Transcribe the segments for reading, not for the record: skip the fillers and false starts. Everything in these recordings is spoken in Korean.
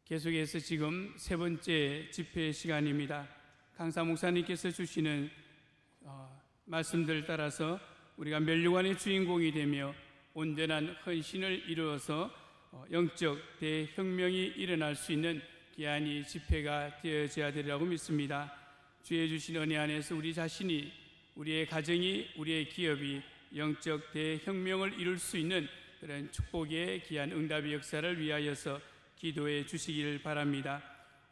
계속해서 지금 세 번째 집회 시간입니다. 강사 목사님께서 주시는 말씀들 따라서 우리가 면류관의 주인공이 되며 온전한 헌신을 이루어서 영적 대혁명이 일어날 수 있는 귀한 이 집회가 되어져야 되리라고 믿습니다. 주의 주신 은혜 안에서 우리 자신이, 우리의 가정이, 우리의 기업이 영적 대혁명을 이룰 수 있는 그런 축복의 귀한 응답의 역사를 위하여서 기도해 주시기를 바랍니다.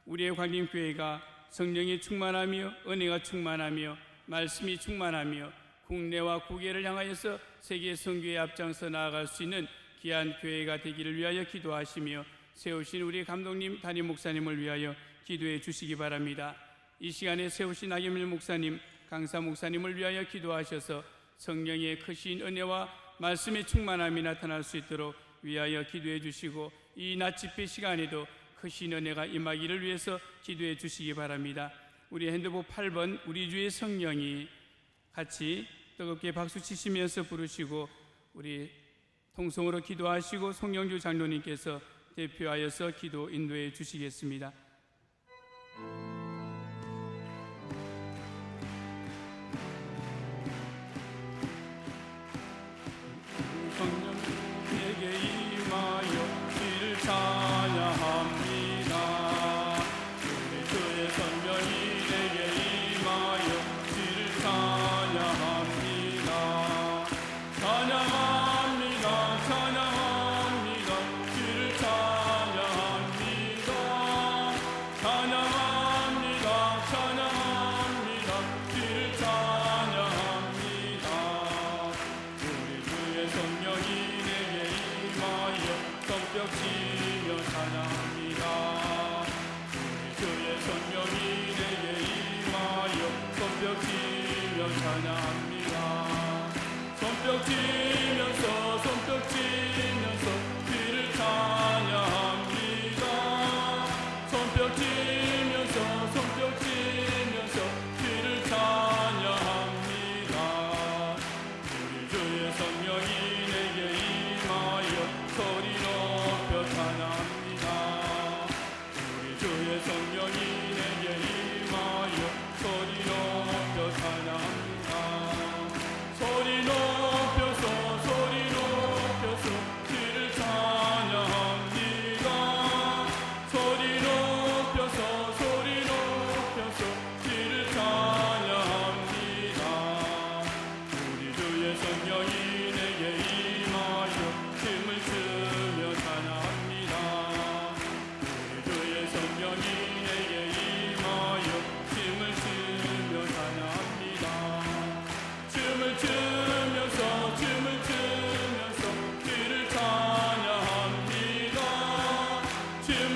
우리의 광림교회가 성령이 충만하며 은혜가 충만하며 말씀이 충만하며 국내와 국외를 향하여서 세계 선교에 앞장서 나아갈 수 있는 귀한 교회가 되기를 위하여 기도하시며 세우신 우리 감독님, 담임 목사님을 위하여 기도해 주시기 바랍니다. 이 시간에 세우신 하겸일 목사님, 강사 목사님을 위하여 기도하셔서 성령의 크신 은혜와 말씀의 충만함이 나타날 수 있도록 위하여 기도해 주시고, 이 낮 집회 시간에도 크신 은혜가 임하기를 위해서 기도해 주시기 바랍니다. 우리 핸드폰 8번 우리 주의 성령이 같이 뜨겁게 박수 치시면서 부르시고, 우리 통성으로 기도하시고 송영주 장로님께서 대표하여서 기도 인도해 주시겠습니다. 성령 내게 임하여 주를 찬양합니다. 우리 주의 성령이 내게 임하여 주를 찬양합니다. 찬양합니다. 찬양합니다. 주를 찬양합니다. 찬양합니다. 찬양합니다. 주를 찬양합니다. 우리 주의 성령이 내게 임하여 성벽 치며 찬양합니다. 우리 주의 성령이 내게 임하여 성벽 치며 찬양합니다. 손뼉 치면서 주를 찬양합니다. 손뼉 치면서 주를 찬양합니다. 우리 주의 성령이 내게 임하여 소리 높여 찬양합니다. 우리 주의 성령이 내게 임하여 소리 높여 찬양합니다. 소리 높여서 주를 찬양합니다. 소리 높여서 주를 찬양합니다. 우리 주의 성령이 내게 임하여 춤을 추며 찬양합니다. 우리 주의 성령이 내게 임하여 춤을 추며 찬양합니다. 춤을 추면서 주를 찬양합니다. 춤을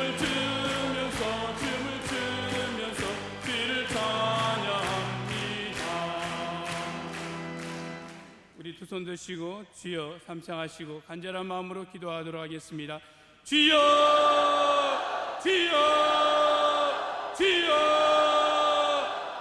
추면서 주를 찬양합니다. 우리 두 손 드시고 주여 삼창하시고 간절한 마음으로 기도하도록 하겠습니다. 주여, 주여, 주여.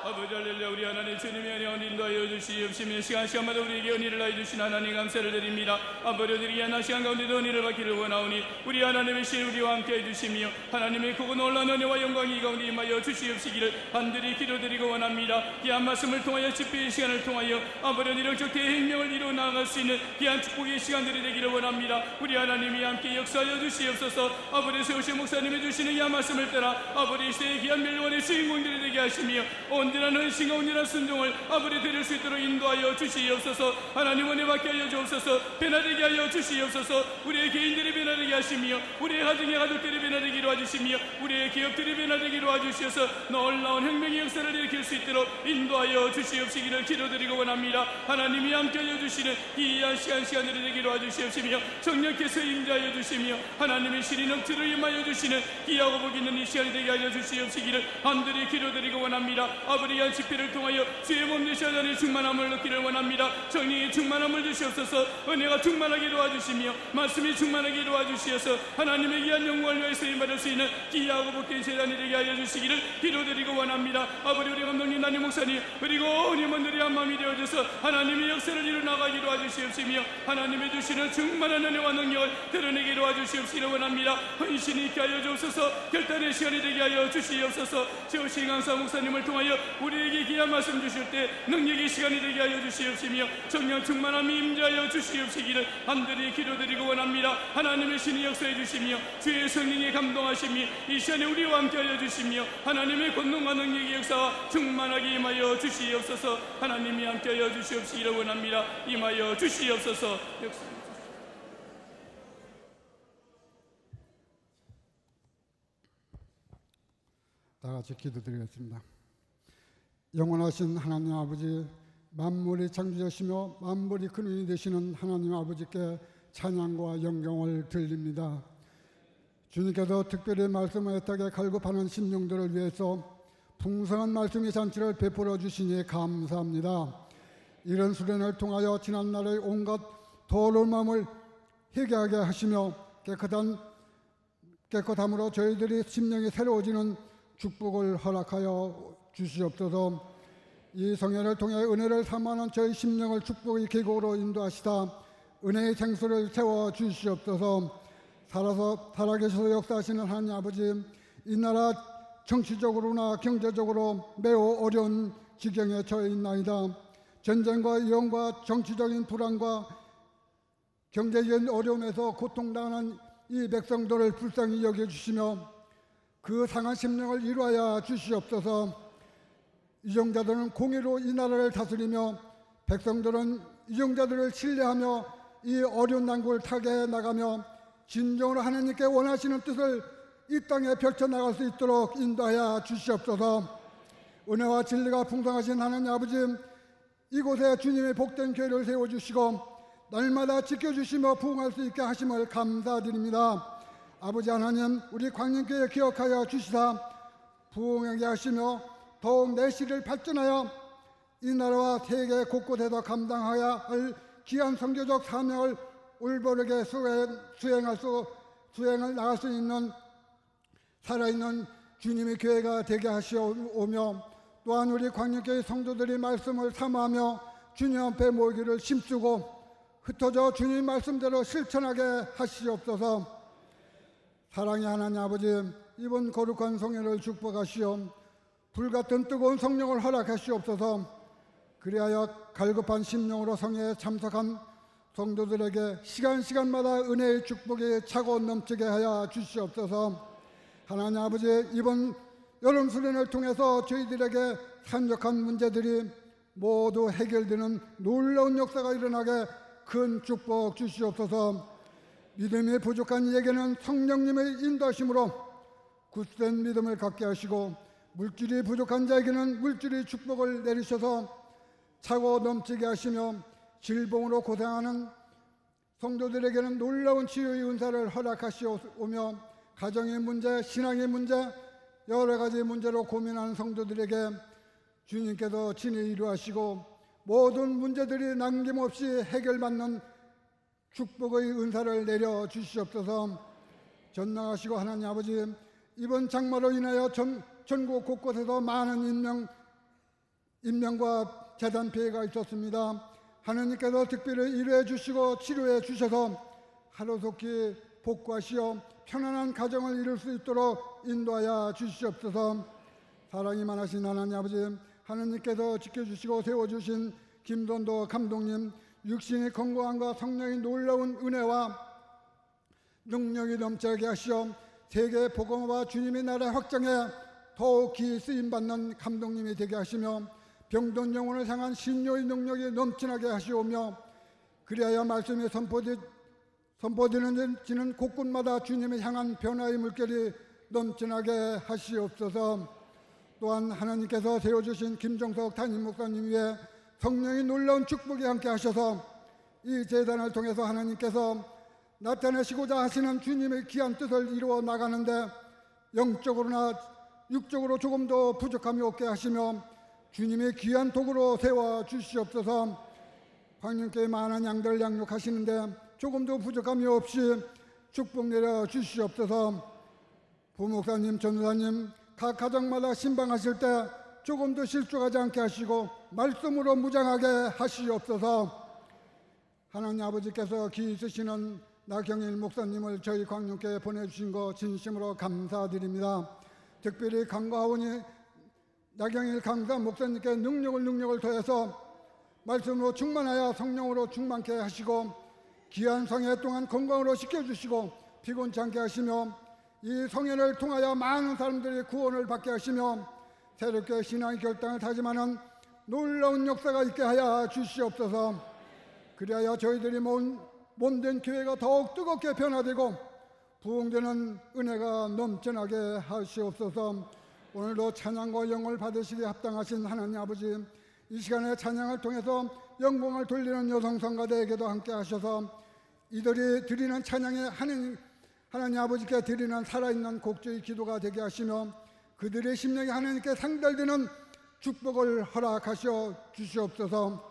아버지 할렐루야. 우리 하나님 주님의 은혜와 인도하여 주시옵시며 시간마다 우리에게 은혜를 하여 주신 하나님 감사를 드립니다. 아버지들이 이 시간 가운데도 은혜를 받기를 원하오니 우리 하나님의 신 우리와 함께 해주시며 하나님의 크고 놀라운 은혜와 영광이 가운데 임하여 주시옵시기를 간절히 기도드리고 원합니다. 귀한 말씀을 통하여 집회의 시간을 통하여 아버지 영적 대혁명을 이루어 나아갈 수 있는 귀한 축복의 시간들이 되기를 원합니다. 우리 하나님이 함께 역사하여 주시옵소서. 아버지 세우신 목사님이 주시는 이 말씀을 따라 아버지 시대의 귀한 멸류관의 주인공들이 되게 하시며 온전한 헌신과 온전한 순종을 아버지 드릴 수 있도록 인도하여 주시옵소서. 하나님 은혜 받게 하여 주옵소서. 변화되게 하여 주시옵소서. 우리의 개인들이 변화되게 하시며 우리의 가정의 가족들이 변화되기로 와주시며 우리의 기업들이 변화되기로 와주셔서 놀라운 혁명의 역사를 일으킬 수 있도록 인도하여 주시옵시기를 기도드리고 원합니다. 하나님이 함께 하여 주시는 귀한 시간들이 되기로 와주시옵시며 성령께서 인도하여 주시며 하나님의 신이 넘치로 임하여 주시는 귀하고 복 있는 이 시간이 되게 하여 주시옵시기를 간절히 기도드리고 원합니다. 아버지 한 집회를 통하여 주의 몸 되시 하나님 충만 충만함을 얻기를 원합니다. 성령의 충만함을 주시옵소서. 은혜가 충만하게 도와주시며 말씀이 충만하게 도와주시어서 하나님의 귀한 영광을 위하여 쓰임받을 수 있는 귀하고 복된 세단이 되게 하여 주시기를 기도드리고 원합니다. 아버지, 우리 감독님, 담임 목사님, 그리고 은임원들이 한 마음이 되어져서 하나님의 역사를 이루나가게 도와주시옵시며 하나님의 주시는 충만한 은혜와 능력을 드러내게 도와주시옵시기를 원합니다. 헌신이 있게 하여 주옵소서. 결단의 시간이 되게 하여 주시옵소서. 최우신 강사 목사님을 통하여 우리에게 귀한 말씀 주실 때 능력의 시간이 되게 하여 주시옵시며 성령 충만함이 임재하여 주시옵시기를 간절히 기도드리고 원합니다. 하나님의 신이 역사해 주시며 주의 성령의 감동하심이 이 시간에 우리와 함께하여 주시며 하나님의 권능과 능력의 역사와 충만하게 임하여 주시옵소서. 하나님이 함께하여 주시옵시기를 원합니다. 임하여 주시옵소서. 역사 다 같이 기도드리겠습니다. 영원하신 하나님 아버지, 만물이 창조자시며 만물이 근원이 되시는 하나님 아버지께 찬양과 영광을 드립니다. 주님께서 특별히 말씀을 애타게 갈급하는 심령들을 위해서 풍성한 말씀의 잔치를 베풀어 주시니 감사합니다. 이런 수련을 통하여 지난날의 온갖 더러운 마음을 회개하게 하시며 깨끗함으로 저희들이 심령이 새로워지는 축복을 허락하여 주시옵소서. 이 성회를 통해 은혜를 삼하는 저희 심령을 축복의 계곡으로 인도하시다 은혜의 생수를 채워 주시옵소서. 살아계셔서 역사하시는 하나님 아버지, 이 나라 정치적으로나 경제적으로 매우 어려운 지경에 처해 있나이다. 전쟁과 위험과 정치적인 불안과 경제적인 어려움에서 고통당하는 이 백성들을 불쌍히 여겨주시며 그 상한 심령을 이루하여 주시옵소서. 이정자들은 공의로 이 나라를 다스리며 백성들은 이정자들을 신뢰하며 이 어려운 난국을 타게 나가며 진정으로 하나님께 원하시는 뜻을 이 땅에 펼쳐나갈 수 있도록 인도하여 주시옵소서. 은혜와 진리가 풍성하신 하나님 아버지, 이곳에 주님의 복된 교회를 세워주시고 날마다 지켜주시며 부흥할 수 있게 하심을 감사드립니다. 아버지 하나님, 우리 광림교회 기억하여 주시사 부흥하게 하시며 더욱 내실을 발전하여 이 나라와 세계 곳곳에서 감당해야 할 귀한 선교적 사명을 올바르게 수행을 나갈 수 있는 살아있는 주님의 교회가 되게 하시오며, 또한 우리 광림교회 성도들이 말씀을 삼아하며 주님 앞에 모이기를 힘쓰고 흩어져 주님 말씀대로 실천하게 하시옵소서. 사랑의 하나님 아버지, 이번 거룩한 성회를 축복하시오 불같은 뜨거운 성령을 허락하시옵소서. 그리하여 갈급한 심령으로 성회에 참석한 성도들에게 시간마다 은혜의 축복이 차고 넘치게 하여 주시옵소서. 하나님 아버지, 이번 여름 수련을 통해서 저희들에게 산적한 문제들이 모두 해결되는 놀라운 역사가 일어나게 큰 축복 주시옵소서. 믿음이 부족한 이에게는 성령님의 인도하심으로 굳센 믿음을 갖게 하시고, 물질이 부족한 자에게는 물질의 축복을 내리셔서 차고 넘치게 하시며, 질병으로 고생하는 성도들에게는 놀라운 치유의 은사를 허락하시오며, 가정의 문제, 신앙의 문제, 여러 가지 문제로 고민하는 성도들에게 주님께서 친히 이루하시고 모든 문제들이 남김없이 해결받는 축복의 은사를 내려 주시옵소서. 전능하시고 하나님 아버지, 이번 장마로 인하여 전국 곳곳에서 많은 인명과 재단 피해가 있었습니다. 하나님께서 특별히 일해 주시고 치료해 주셔서 하루속히 복구하시어 편안한 가정을 이룰 수 있도록 인도하여 주시옵소서. 사랑이 많으신 하나님 아버지, 하나님께서 지켜주시고 세워주신 김돈도 감독님, 육신의 건강함과 성령의 놀라운 은혜와 능력이 넘치게 하시어 세계 복음화와 주님의 나라 확장에 더욱이 쓰임받는 감독님이 되게 하시며, 병든 영혼을 향한 신료의 능력이 넘치게 하시오며, 그리하여 말씀이 선포되는 곳곳마다 주님을 향한 변화의 물결이 넘치게 하시옵소서. 또한 하나님께서 세워주신 김정석 담임 목사님 위에 성령의 놀라운 축복이 함께 하셔서 이 재단을 통해서 하나님께서 나타내시고자 하시는 주님의 귀한 뜻을 이루어 나가는데 영적으로나 육적으로 조금 더 부족함이 없게 하시며 주님의 귀한 도구로 세워 주시옵소서. 광님께 많은 양들 양육하시는데 조금도 부족함이 없이 축복 내려 주시옵소서. 부목사님, 전도사님 각 가정마다 신방하실 때 조금도 실족하지 않게 하시고 말씀으로 무장하게 하시옵소서. 하나님 아버지께서 기 있으시는 나경일 목사님을 저희 광룡교회에 보내주신 거 진심으로 감사드립니다. 특별히 강과하오니 나경일 강사 목사님께 능력을 더해서 말씀으로 충만하여 성령으로 충만케 하시고 귀한 성회 동안 건강으로 지켜주시고 피곤치 않게 하시며 이 성회를 통하여 많은 사람들이 구원을 받게 하시며 새롭게 신앙의 결단을 다짐하는 놀라운 역사가 있게 하여 주시옵소서. 그리하여 저희들이 몸된 교회가 더욱 뜨겁게 변화되고 부흥되는 은혜가 넘쳐나게 하시옵소서. 오늘도 찬양과 영광을 받으시기에 합당하신 하나님 아버지, 이 시간에 찬양을 통해서 영광을 돌리는 여성 성가대에게도 함께 하셔서 이들이 드리는 찬양에 하나님 아버지께 드리는 살아있는 곡조의 기도가 되게 하시며 그들의 심령이 하나님께 상달되는 축복을 허락하셔 주시옵소서.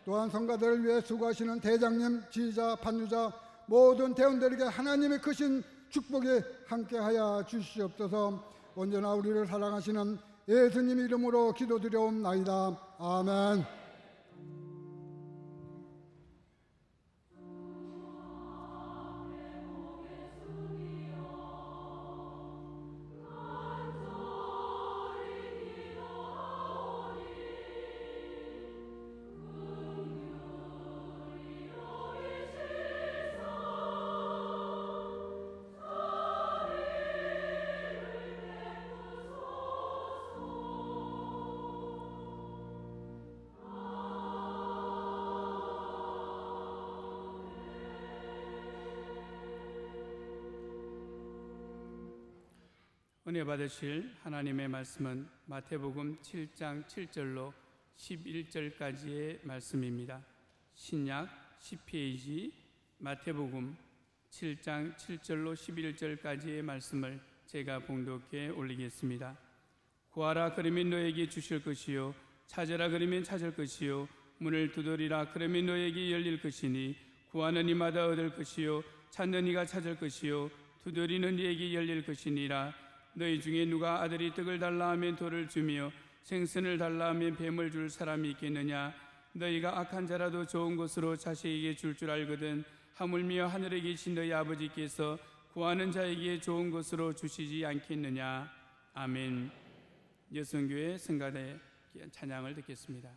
또한 성가대를 위해 수고하시는 대장님, 지휘자, 반유자 모든 대원들에게 하나님의 크신 축복이 함께하여 주시옵소서. 언제나 우리를 사랑하시는 예수님 이름으로 기도드려옵나이다. 아멘. 은혜 받으실 하나님의 말씀은 마태복음 7장 7절로 11절까지의 말씀입니다. 신약 10페이지 마태복음 7장 7절로 11절까지의 말씀을 제가 봉독해 올리겠습니다. 구하라 그러면 너에게 주실 것이요 찾으라 그러면 찾을 것이요 문을 두드리라 그러면 너에게 열릴 것이니 구하는 이마다 얻을 것이요 찾는 이가 찾을 것이요 두드리는 이에게 열릴 것이니라. 너희 중에 누가 아들이 떡을 달라 하면 돌을 주며 생선을 달라 하면 뱀을 줄 사람이 있겠느냐. 너희가 악한 자라도 좋은 것으로 자식에게 줄 줄 알거든 하물며 하늘에 계신 너희 아버지께서 구하는 자에게 좋은 것으로 주시지 않겠느냐. 아멘. 여성교회 성가대 찬양을 듣겠습니다.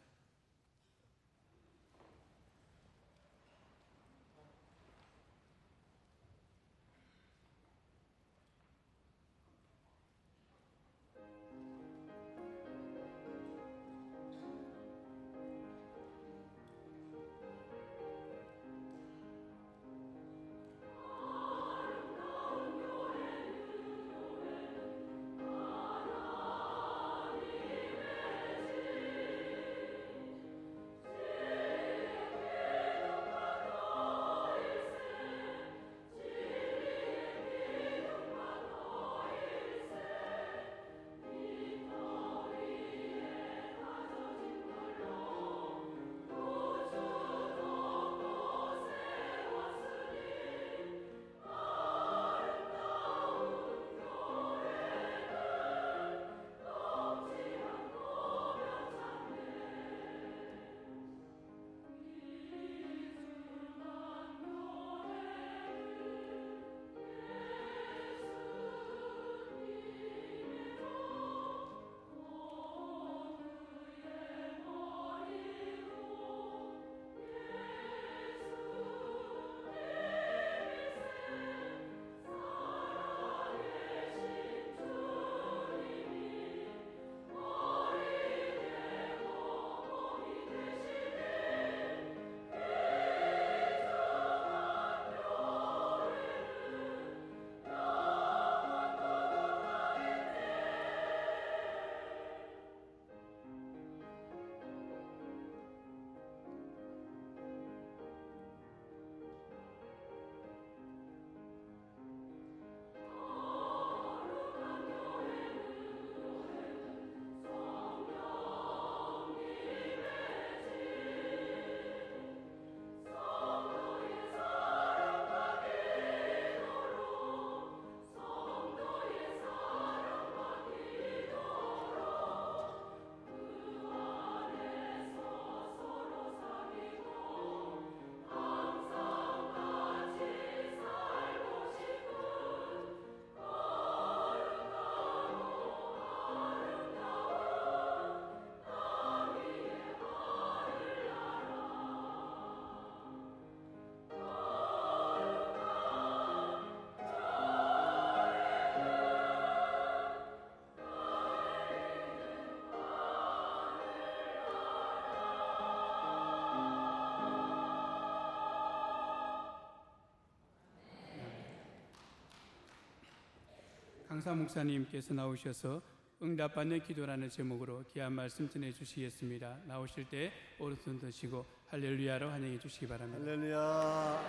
강사 목사님께서 나오셔서 응답받는 기도라는 제목으로 귀한 말씀 전해주시겠습니다. 나오실 때 오른손 드시고 할렐루야로 환영해 주시기 바랍니다. 할렐루야.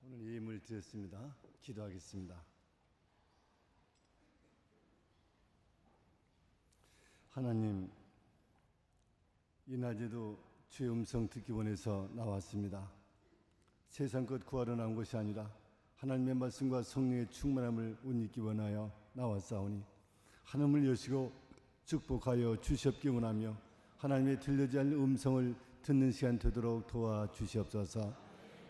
오늘 예물 드렸습니다. 기도하겠습니다. 하나님, 이 낮에도 주의 음성 듣기 원해서 나왔습니다. 세상 것 구하러 나온 것이 아니라 하나님의 말씀과 성령의 충만함을 옷 입기 원하여 나왔사오니 하늘을 여시고 축복하여 주시옵기 원하며 하나님의 들리지 않는 음성을 듣는 시간 되도록 도와주시옵소서.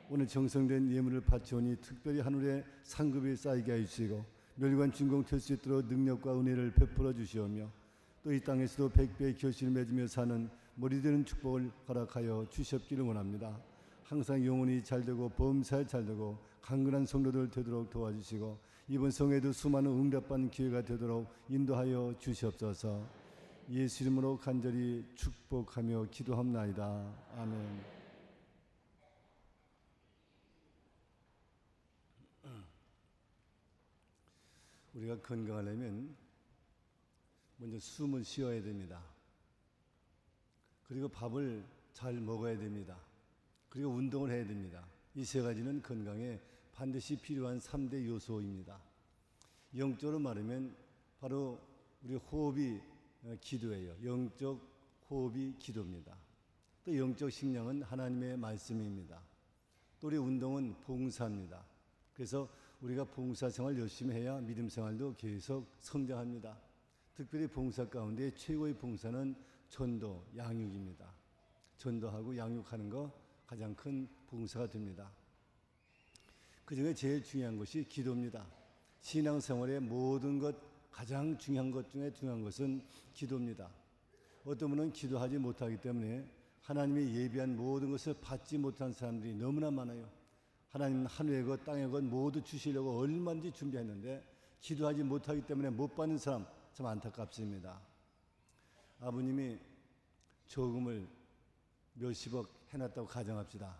오늘 정성된 예물을 바치오니 특별히 하늘에 상급이 쌓이게 해주시고 멸관 준공 될 수 있도록 능력과 은혜를 베풀어 주시오며 또 이 땅에서도 백배의 결실을 맺으며 사는 머리되는 축복을 허락하여 주시옵기를 원합니다. 항상 영혼이 잘되고 범사에 잘되고 강건한 성도들 되도록 도와주시고 이번 성회도 수많은 응답받는 기회가 되도록 인도하여 주시옵소서. 예수 이름으로 간절히 축복하며 기도합나이다. 아멘. 우리가 건강하려면 먼저 숨을 쉬어야 됩니다. 그리고 밥을 잘 먹어야 됩니다. 그리고 운동을 해야 됩니다. 이 세 가지는 건강에 반드시 필요한 3대 요소입니다. 영적으로 말하면 바로 우리 호흡이 기도예요. 영적 호흡이 기도입니다. 또 영적 식량은 하나님의 말씀입니다. 또 우리 운동은 봉사입니다. 그래서 우리가 봉사생활 열심히 해야 믿음생활도 계속 성장합니다. 특별히 봉사 가운데 최고의 봉사는 전도, 양육입니다. 전도하고 양육하는 거 가장 큰 봉사가 됩니다. 그 중에 제일 중요한 것이 기도입니다. 신앙생활의 모든 것, 가장 중요한 것 중에 중요한 것은 기도입니다. 어떤 분은 기도하지 못하기 때문에 하나님이 예비한 모든 것을 받지 못한 사람들이 너무나 많아요. 하나님은 하늘의 것, 땅의 것 모두 주시려고 얼마든지 준비했는데 기도하지 못하기 때문에 못 받는 사람 참 안타깝습니다. 아버님이 저금을 몇십억 해놨다고 가정합시다.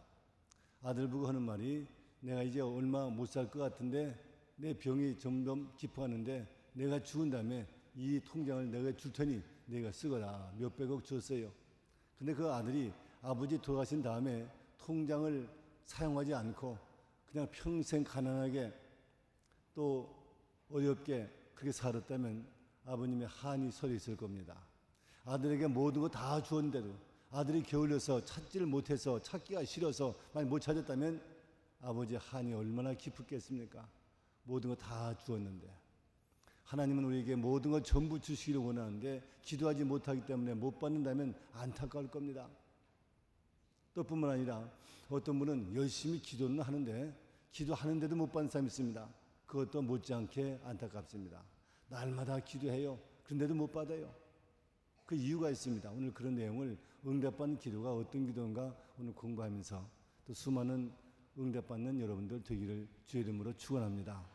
아들 보고 하는 말이 내가 이제 얼마 못 살 것 같은데 내 병이 점점 깊어가는데 내가 죽은 다음에 이 통장을 내가 줄 테니 내가 쓰거라. 몇백억 줬어요. 근데 그 아들이 아버지 돌아가신 다음에 통장을 사용하지 않고 그냥 평생 가난하게 또 어렵게 그렇게 살았다면 아버님의 한이 서려 있을 겁니다. 아들에게 모든 거 다 주었는데도 아들이 게을러서 찾지를 못해서 찾기가 싫어서 만약 못 찾았다면 아버지의 한이 얼마나 깊었겠습니까? 모든 거 다 주었는데 하나님은 우리에게 모든 거 전부 주시기를 원하는데 기도하지 못하기 때문에 못 받는다면 안타까울 겁니다. 또 뿐만 아니라 어떤 분은 열심히 기도는 하는데 기도하는데도 못 받는 사람이 있습니다. 그것도 못지않게 안타깝습니다. 날마다 기도해요. 그런데도 못 받아요. 그 이유가 있습니다. 오늘 그런 내용을 응답받는 기도가 어떤 기도인가 오늘 공부하면서 또 수많은 응답받는 여러분들 되기를 주의 이름으로 축원합니다.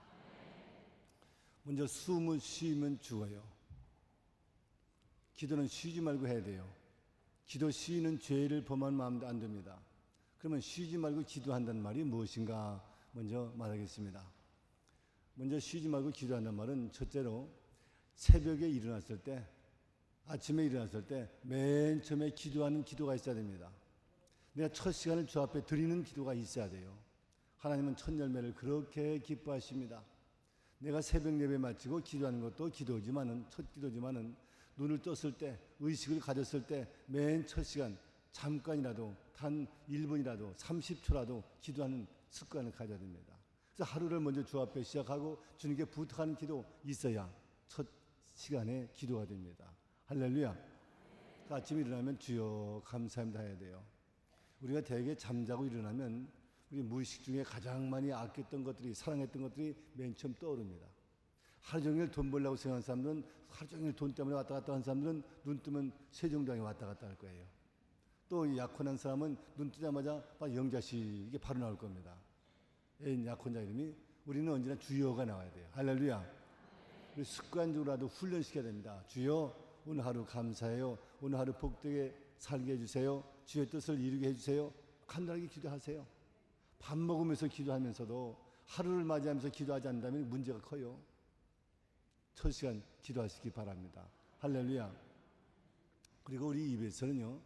먼저 숨을 쉬면 죽어요. 기도는 쉬지 말고 해야 돼요. 기도 쉬는 죄를 범하면 안 됩니다. 그러면 쉬지 말고 기도한다는 말이 무엇인가 먼저 말하겠습니다. 먼저 쉬지 말고 기도한다는 말은 첫째로 새벽에 일어났을 때 아침에 일어났을 때 맨 처음에 기도하는 기도가 있어야 됩니다. 내가 첫 시간을 주 앞에 드리는 기도가 있어야 돼요. 하나님은 첫 열매를 그렇게 기뻐하십니다. 내가 새벽 예배 마치고 기도하는 것도 기도지만은 첫 기도지만은 눈을 떴을 때 의식을 가졌을 때 맨 첫 시간 잠깐이라도 단 1분이라도 30초라도 기도하는 습관을 가져야 됩니다. 그래서 하루를 먼저 주 앞에 시작하고 주님께 부탁하는 기도 있어야 첫 시간에 기도가 됩니다. 할렐루야. 아침에 일어나면 주여 감사합니다 해야 돼요. 우리가 대개 잠자고 일어나면 우리 무의식 중에 가장 많이 아꼈던 것들이 사랑했던 것들이 맨 처음 떠오릅니다. 하루 종일 돈 벌려고 생각하는 사람들은 하루 종일 돈 때문에 왔다 갔다 하는 사람들은 눈 뜨면 세종대왕에 왔다 갔다 할 거예요. 또 약혼한 사람은 눈 뜨자마자 영자씨 이게 바로 나올 겁니다. 애인 약혼자 이름이 우리는 언제나 주여가 나와야 돼요. 할렐루야. 우리 습관적으로라도 훈련시켜야 됩니다. 주여 오늘 하루 감사해요. 오늘 하루 복되게 살게 해주세요. 주의 뜻을 이루게 해주세요. 간단하게 기도하세요. 밥 먹으면서 기도하면서도 하루를 맞이하면서 기도하지 않는다면 문제가 커요. 첫 시간 기도하시기 바랍니다. 할렐루야. 그리고 우리 입에서는요,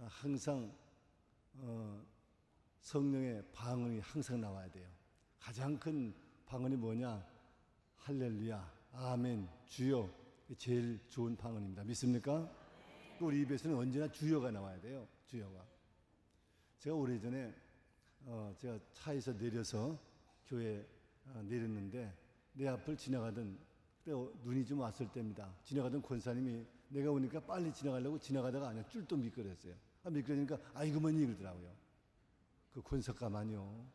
항상 성령의 방언이 항상 나와야 돼요. 가장 큰 방언이 뭐냐? 할렐루야, 아멘, 주여. 제일 좋은 방언입니다. 믿습니까? 우리 입에서는 언제나 주여가 나와야 돼요. 주여가. 제가 오래전에 제가 차에서 내려서 교회에 내렸는데 내 앞을 지나가던 그때 눈이 좀 왔을 때입니다. 지나가던 권사님이 내가 오니까 빨리 지나가려고 지나가다가 아니야 쫄또 미끄러졌어요. 미끄러지니까 아이고머니 이러더라고요. 그 권석가만요.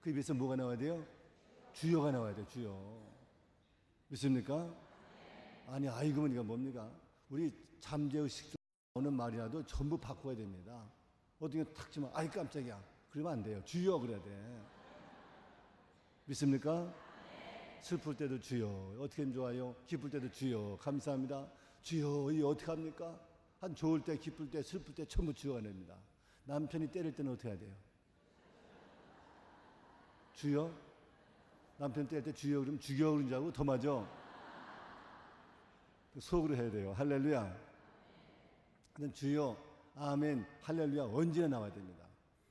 그 입에서 뭐가 나와야 돼요? 주여가 나와야 돼요. 주여. 믿습니까? 아니 아이고머니가 뭡니까? 우리 잠재의식 나오는 말이라도 전부 바꿔야 됩니다. 어떻게 탁 치면 아이 깜짝이야 그러면 안 돼요. 주여 그래야 돼. 믿습니까? 슬플 때도 주여. 어떻게 하면 좋아요? 기쁠 때도 주여. 감사합니다. 주여. 이 어떻게 합니까? 한 좋을 때, 기쁠 때, 슬플 때 전부 주여가 됩니다. 남편이 때릴 때는 어떻게 해야 돼요? 주여? 남편 때릴 때 주여 그러면 죽여 그런 줄 알고 더 맞아. 속으로 해야 돼요. 할렐루야. 주여, 아멘, 할렐루야 언제나 나와야 됩니다.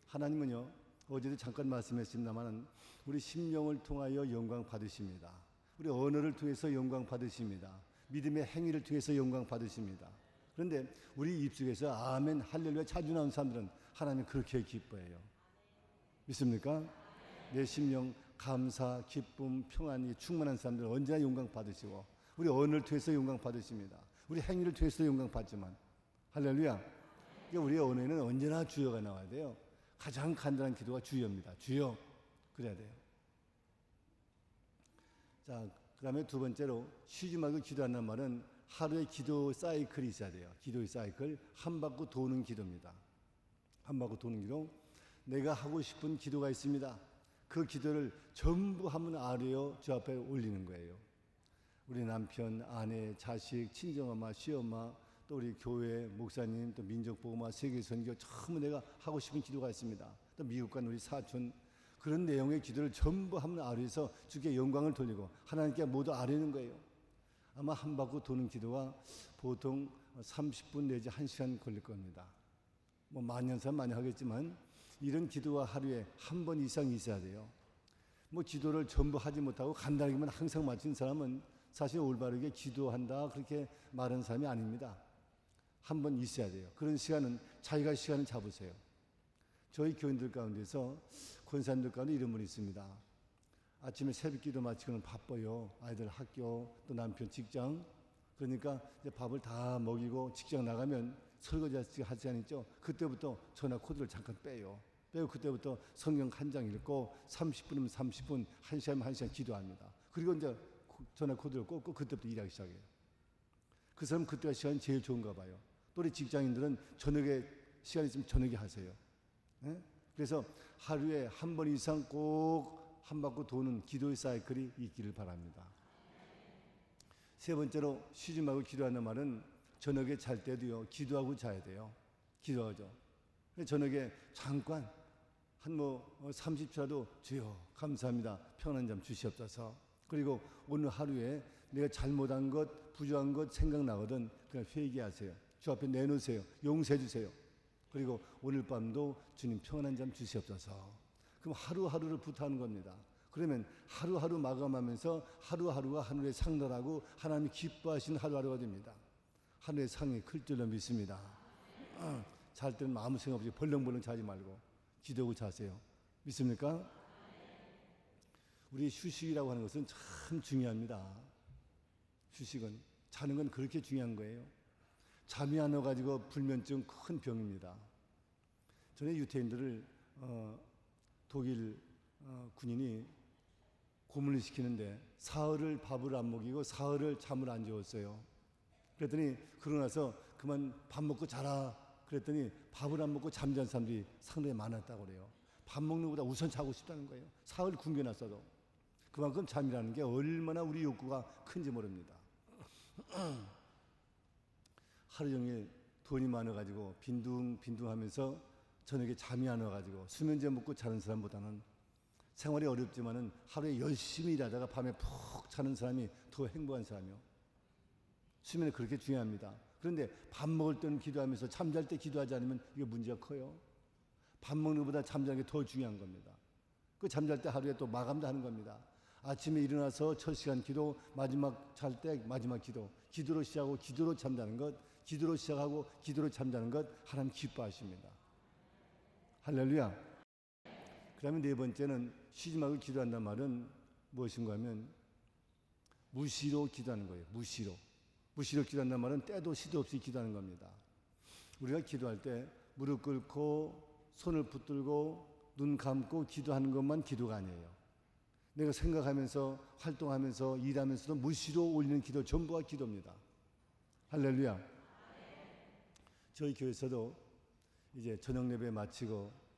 하나님은요, 어제도 잠깐 말씀했습니다만 우리 심령을 통하여 영광 받으십니다. 우리 언어를 통해서 영광 받으십니다. 믿음의 행위를 통해서 영광 받으십니다. 그런데 우리 입속에서 아멘, 할렐루야 자주 나오는 사람들은 하나님 그렇게 기뻐해요. 믿습니까? 내 심령 감사, 기쁨, 평안이 충만한 사람들은 언제나 영광 받으시고 우리 언어를 통해서 영광 받으십니다. 우리 행위를 통해서 영광 받지만 할렐루야. 그러니까 우리의 언어에는 언제나 주여가 나와야 돼요. 가장 간단한 기도가 주여입니다. 주여 그래야 돼요. 자, 그 다음에 두 번째로 쉬지 말고 기도한다는 말은 하루의 기도 사이클이 있어야 돼요. 기도의 사이클, 한 바퀴 도는 기도입니다. 한 바퀴 도는 기도. 내가 하고 싶은 기도가 있습니다. 그 기도를 전부 한번 아뢰어 주 앞에 올리는 거예요. 우리 남편, 아내, 자식, 친정엄마, 시엄마, 또 우리 교회, 목사님, 또 민족복음화, 세계선교 전부 내가 하고 싶은 기도가 있습니다. 또 미국 간 우리 사촌, 그런 내용의 기도를 전부 한번 아뢰서 주께 영광을 돌리고 하나님께 모두 아뢰는 거예요. 아마 한 바퀴 도는 기도가 보통 30분 내지 1시간 걸릴 겁니다. 뭐 만년사 많이 하겠지만 이런 기도가 하루에 한 번 이상 있어야 돼요. 뭐 기도를 전부 하지 못하고 간단하게만 항상 마친 사람은 사실 올바르게 기도한다 그렇게 말하는 사람이 아닙니다. 한 번 있어야 돼요. 그런 시간은 자기가 시간을 잡으세요. 저희 교인들 가운데서 권사님들 가운데 이런 분이 있습니다. 아침에 새벽 기도 마치고는 바빠요. 아이들 학교 또 남편 직장. 그러니까 이제 밥을 다 먹이고 직장 나가면 설거지 할 시간 있죠. 그때부터 전화 코드를 잠깐 빼요. 빼고 그때부터 성경 한 장 읽고 30분이면 30분, 1시간이면 1시간 기도합니다. 그리고 이제 전화 코드를 꽂고 그때부터 일하기 시작해요. 그 사람 그때가 시간이 제일 좋은가 봐요. 또 우리 직장인들은 저녁에 시간 있으면 저녁에 하세요. 네? 그래서 하루에 한 번 이상 꼭 한 바퀴 도는 기도의 사이클이 있기를 바랍니다. 세 번째로 쉬지 말고 기도하는 말은 저녁에 잘 때도요 기도하고 자야 돼요. 기도하죠. 저녁에 잠깐 한 30초라도 주여 감사합니다. 편한 잠 주시옵소서. 그리고 오늘 하루에 내가 잘못한 것, 부족한 것 생각나거든 그냥 회개하세요. 주 앞에 내놓으세요. 용서해 주세요. 그리고 오늘 밤도 주님 평안한 잠 주시옵소서. 그럼 하루하루를 부탁하는 겁니다. 그러면 하루하루 마감하면서 하루하루가 하늘에 상달하고 하나님이 기뻐하시는 하루하루가 됩니다. 하늘의 상이 클 줄로 믿습니다. 잘 때는 아무 생각 없이 벌렁벌렁 자지 말고 기도하고 자세요. 믿습니까? 우리 휴식이라고 하는 것은 참 중요합니다. 휴식은 자는 건 그렇게 중요한 거예요. 잠이 안 와가지고 불면증 큰 병입니다. 전에 유태인들을 독일 군인이 고문을 시키는데 사흘을 밥을 안 먹이고 사흘을 잠을 안 재웠어요. 그랬더니 그러고 나서 그만 밥 먹고 자라 그랬더니 밥을 안 먹고 잠잔 사람들이 상당히 많았다고 그래요. 밥 먹는 것보다 우선 자고 싶다는 거예요. 사흘 굶겨놨어도. 그만큼 잠이라는 게 얼마나 우리 욕구가 큰지 모릅니다. 하루 종일 돈이 많아가지고 빈둥빈둥하면서 저녁에 잠이 안 와가지고 수면제 먹고 자는 사람보다는 생활이 어렵지만은 하루에 열심히 일하다가 밤에 푹 자는 사람이 더 행복한 사람이요. 수면이 그렇게 중요합니다. 그런데 밥 먹을 때는 기도하면서 잠잘 때 기도하지 않으면 이게 문제가 커요. 밥 먹는 것보다 잠자는 게 더 중요한 겁니다. 그 잠잘 때 하루에 또 마감도 하는 겁니다. 아침에 일어나서 첫 시간 기도, 마지막 잘 때 마지막 기도, 기도로 시작하고 기도로 잠자는 것, 기도로 시작하고 기도로 잠자는 것 하나님 기뻐하십니다. 할렐루야. 그 다음에 네 번째는 쉬지 말고 기도한다는 말은 무엇인가 하면 무시로 기도하는 거예요. 무시로 기도한다는 말은 때도 시도 없이 기도하는 겁니다. 우리가 기도할 때 무릎 꿇고 손을 붙들고 눈 감고 기도하는 것만 기도가 아니에요. 내가 생각하면서 활동하면서 일하면서도 무시로 올리는 기도 전부가 기도입니다. 할렐루야. 저희 교회에서도 이제 저녁 예배 마치고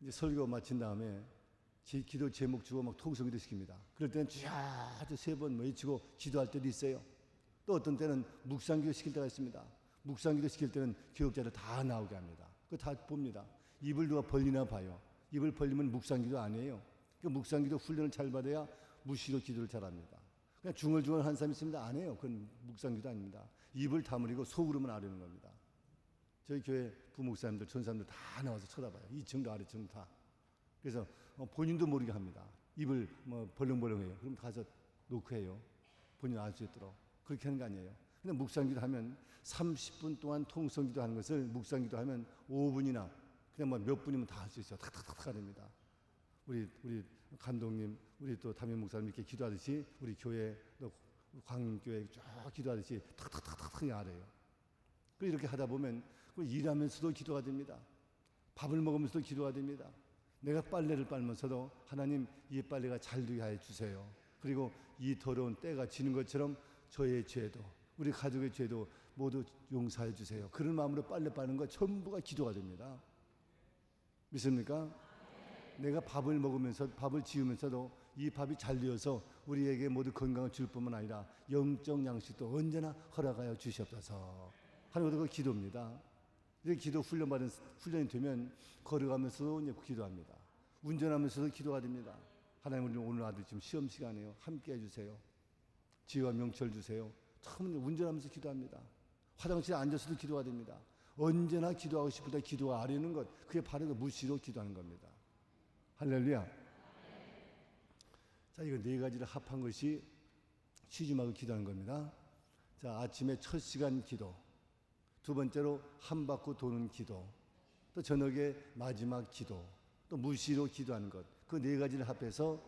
이제 설교 마친 다음에 기도 제목 주고 막 통성기도 시킵니다. 그럴 때는 주여 세 번 외치고 기도할 때도 있어요. 또 어떤 때는 묵상기도 시킬 때가 있습니다. 묵상기도 시킬 때는 교육자를 다 나오게 합니다. 그거 다 봅니다. 입을 누가 벌리나 봐요. 입을 벌리면 묵상기도 아니에요. 그 묵상기도 훈련을 잘 받아야 무시로 기도를 잘합니다. 그냥 중얼중얼 한 사람이 있습니다. 안 해요. 그건 묵상기도 아닙니다. 입을 다물이고 속으로만 아뢰는 겁니다. 저희 교회 부목사님들, 전사님들 다 나와서 쳐다봐요. 2층도 아래층도 다. 그래서 본인도 모르게 합니다. 입을 벌렁벌렁해요. 그럼 가서 놓고 해요. 본인 알 수 있도록. 그렇게 하는 거 아니에요. 근데 묵상기도 하면 30분 동안 통성기도 하는 것을 묵상기도 하면 5분이나 그냥 몇 분이면 다 할 수 있어요. 탁탁탁탁 합니다. 우리 감독님, 우리 또 담임 목사님 이렇게 기도하듯이 우리 교회 또 광교회 쭉 기도하듯이 탁탁탁탁탁 알아요. 그리고 이렇게 하다 보면 일하면서도 기도가 됩니다. 밥을 먹으면서도 기도가 됩니다. 내가 빨래를 빨면서도 하나님 이 빨래가 잘 되게 해 주세요. 그리고 이 더러운 때가 지는 것처럼 저의 죄도 우리 가족의 죄도 모두 용서해 주세요. 그런 마음으로 빨래 빠는 것 전부가 기도가 됩니다. 믿습니까? 내가 밥을 먹으면서 밥을 지으면서도 이 밥이 잘 되어서 우리에게 모두 건강을 줄 뿐만 아니라 영적 양식도 언제나 허락하여 주시옵소서 하는 것도 그 기도입니다. 이렇게 기도 훈련이 되면 걸어가면서도 이제 기도합니다. 운전하면서도 기도가 됩니다. 하나님 우리 오늘 아들 지금 시험 시간이에요. 함께 해주세요. 지혜와 명철 주세요. 처음 운전하면서 기도합니다. 화장실에 앉아서도 기도가 됩니다. 언제나 기도하고 싶을 때 기도가 아뢰는 것, 그게 바로 그 무시로 기도하는 겁니다. 할렐루야. 자, 이거 네 가지를 합한 것이 쉬지 말고 기도하는 겁니다. 자, 아침에 첫 시간 기도, 두 번째로 한 바퀴 도는 기도, 또 저녁에 마지막 기도, 또 무시로 기도하는 것, 그 네 가지를 합해서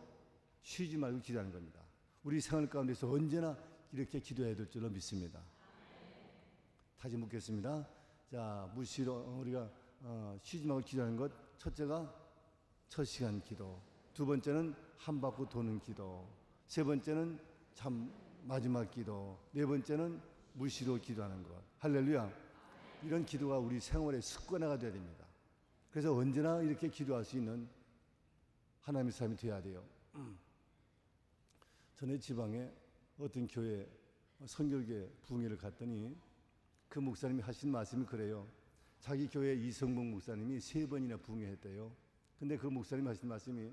쉬지 말고 기도하는 겁니다. 우리 생활 가운데서 언제나 이렇게 기도해야 될 줄로 믿습니다. 다시 묻겠습니다. 자, 무시로 우리가 쉬지 말고 기도하는 것, 첫째가 첫 시간 기도, 두 번째는 한 바퀴 도는 기도, 세 번째는 마지막 기도, 네 번째는 무시로 기도하는 것. 할렐루야. 이런 기도가 우리 생활의 습관화가 되어야 됩니다. 그래서 언제나 이렇게 기도할 수 있는 하나님의 사람이 되어야 돼요. 전에 지방에 어떤 교회 선결계 부흥회를 갔더니 그 목사님이 하신 말씀이 그래요. 자기 교회 이성봉 목사님이 3번이나 부흥회했대요. 근데 그 목사님이 하신 말씀이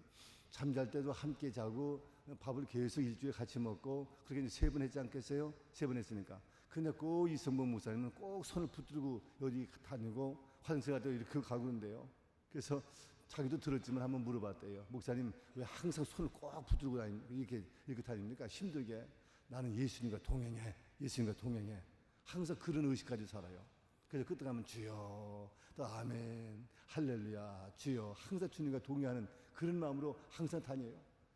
잠잘 때도 함께 자고 밥을 계속 일주일에 같이 먹고 그렇게 이제 3번 했지 않겠어요? 3번 했으니까. 근데 꼭 이성봉 목사님은 꼭 손을 붙들고 여기 다니고 화장실 갔다 이렇게 가고 그런데요. 그래서 자기도 들었지만 한번 물어봤대요. 목사님 왜 항상 손을 꼭 붙들고 이렇게 다닙니까? 힘들게. 나는 예수님과 동행해. 예수님과 동행해. 항상 그런 의식 가지고 살아요. 그래서 그때 가면 주여, 또 아멘, 할렐루야, 주여, 항상 주님과 동행하는 그런 마음으로 항상 다녀요.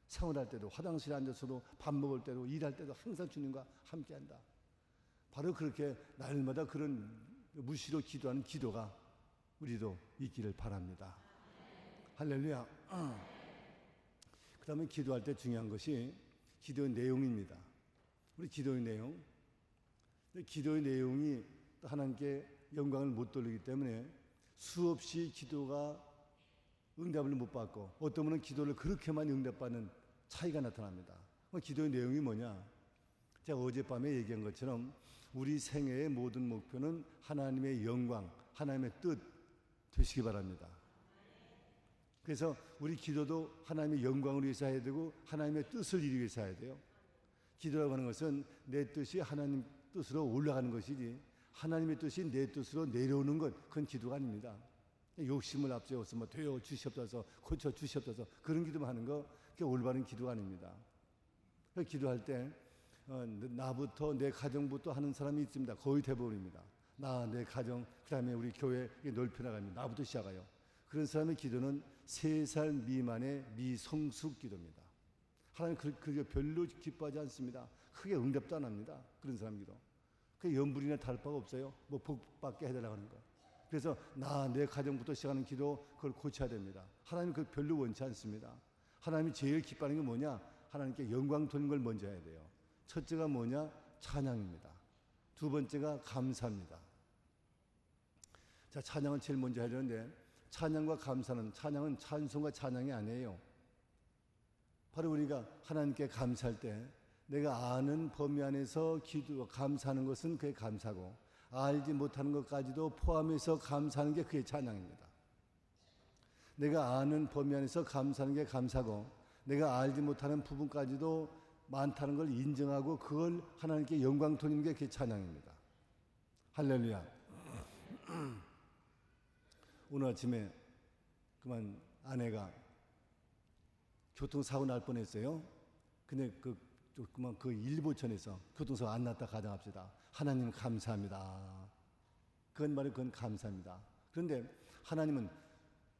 생활할 때도, 화장실에 앉아서도, 밥 먹을 때도, 일할 때도 항상 주님과 함께한다. 바로 그렇게 날마다 그런 무시로 기도하는 기도가 우리도 있기를 바랍니다. 할렐루야. 그 다음에 기도할 때 중요한 것이 기도의 내용입니다. 우리 기도의 내용. 기도의 내용이 하나님께 영광을 못 돌리기 때문에 수없이 기도가 응답을 못 받고 어떤 분은 기도를 그렇게 많이 응답받는 차이가 나타납니다. 기도의 내용이 뭐냐? 제가 어젯밤에 얘기한 것처럼 우리 생애의 모든 목표는 하나님의 영광, 하나님의 뜻 되시기 바랍니다. 그래서 우리 기도도 하나님의 영광을 위해서 해야 되고 하나님의 뜻을 이루기 위해서 해야 돼요. 기도라고 하는 것은 내 뜻이 하나님 뜻으로 올라가는 것이지 하나님의 뜻이 내 뜻으로 내려오는 것, 그건 기도가 아닙니다. 욕심을 앞세워서 뭐 되어 주시옵소서, 고쳐 주시옵소서, 그런 기도만 하는 거, 그게 올바른 기도가 아닙니다. 기도할 때 나부터, 내 가정부터 하는 사람이 있습니다. 거의 대부분입니다. 나, 내 가정, 그 다음에 우리 교회 넓혀나갑니다. 나부터 시작해요. 그런 사람의 기도는 3살 미만의 미성숙 기도입니다. 하나님 그게 별로 기뻐하지 않습니다. 크게 응답도 안 합니다. 그런 사람 기도. 그 연불이나 다를 바가 없어요. 뭐 복받게 해달라고 하는 거. 그래서 나, 내 가정부터 시작하는 기도, 그걸 고쳐야 됩니다. 하나님 그걸 별로 원치 않습니다. 하나님이 제일 기뻐하는 게 뭐냐? 하나님께 영광 돌리는 걸 먼저 해야 돼요. 첫째가 뭐냐? 찬양입니다. 두 번째가 감사입니다. 자, 찬양은 제일 먼저 해야 되는데, 찬양과 감사는, 찬양은 찬송과 찬양이 아니에요. 바로 우리가 하나님께 감사할 때 내가 아는 범위 안에서 감사하는 것은 그게 감사고, 알지 못하는 것까지도 포함해서 감사하는 게 그게 찬양입니다. 내가 아는 범위 안에서 감사하는 게 감사고, 내가 알지 못하는 부분까지도 많다는 걸 인정하고 그걸 하나님께 영광 돌리는 게 그게 찬양입니다. 할렐루야. 오늘 아침에 그만 아내가 교통사고 날 뻔했어요. 근데 그만 그 일보천에서 교통사고 안 났다 가정합시다. 하나님 감사합니다. 그건 감사합니다. 그런데 하나님은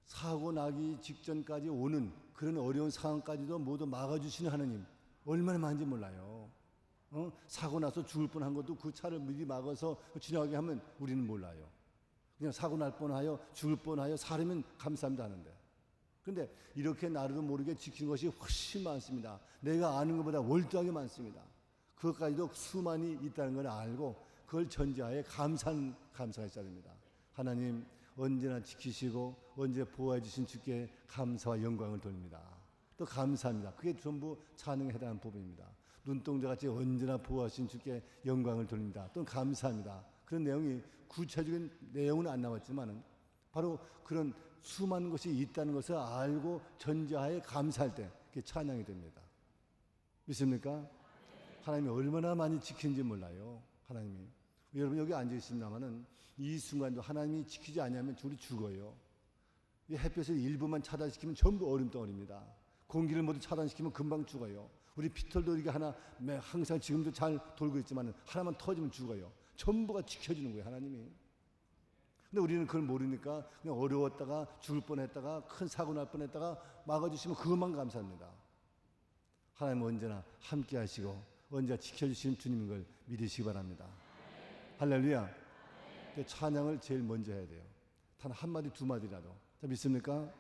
사고 나기 직전까지 오는 그런 어려운 상황까지도 모두 막아주시는 하나님, 얼마나 많은지 몰라요. 사고 나서 죽을 뻔한 것도 그 차를 미리 막아서 지나가게 하면 우리는 몰라요. 그냥 사고 날 뻔하여 죽을 뻔하여 사람은 감사합니다 하는데, 그런데 이렇게 나도 모르게 지키는 것이 훨씬 많습니다. 내가 아는 것보다 월등하게 많습니다. 그것까지도 수많이 있다는 걸 알고 그걸 전제하에 감사가 있어야 됩니다. 하나님 언제나 지키시고 언제 보호해 주신 주께 감사와 영광을 돌립니다. 또 감사합니다. 그게 전부 찬양에 해당하는 부분입니다. 눈동자같이 언제나 보호하신 주께 영광을 돌립니다. 또 감사합니다. 그런 내용이 구체적인 내용은 안 나왔지만은 바로 그런 수많은 것이 있다는 것을 알고 전제하에 감사할 때 그게 찬양이 됩니다. 믿습니까? 하나님이 얼마나 많이 지키는지 몰라요. 하나님이. 여러분 여기 앉아 있습니다만은 이 순간도 하나님이 지키지 않으면 우리 죽어요. 이 햇볕을 일부만 차단시키면 전부 얼음덩어리입니다. 공기를 모두 차단시키면 금방 죽어요. 우리 피털도 이게 하나 항상 지금도 잘 돌고 있지만 하나만 터지면 죽어요. 전부가 지켜주는 거예요, 하나님이. 근데 우리는 그걸 모르니까 그냥 어려웠다가 죽을 뻔했다가 큰 사고 날 뻔했다가 막아주시면 그것만 감사합니다. 하나님은 언제나 함께 하시고 언제나 지켜주시는 주님인 걸 믿으시기 바랍니다. 할렐루야. 찬양을 제일 먼저 해야 돼요. 단 한마디 두 마디라도. 자, 믿습니까?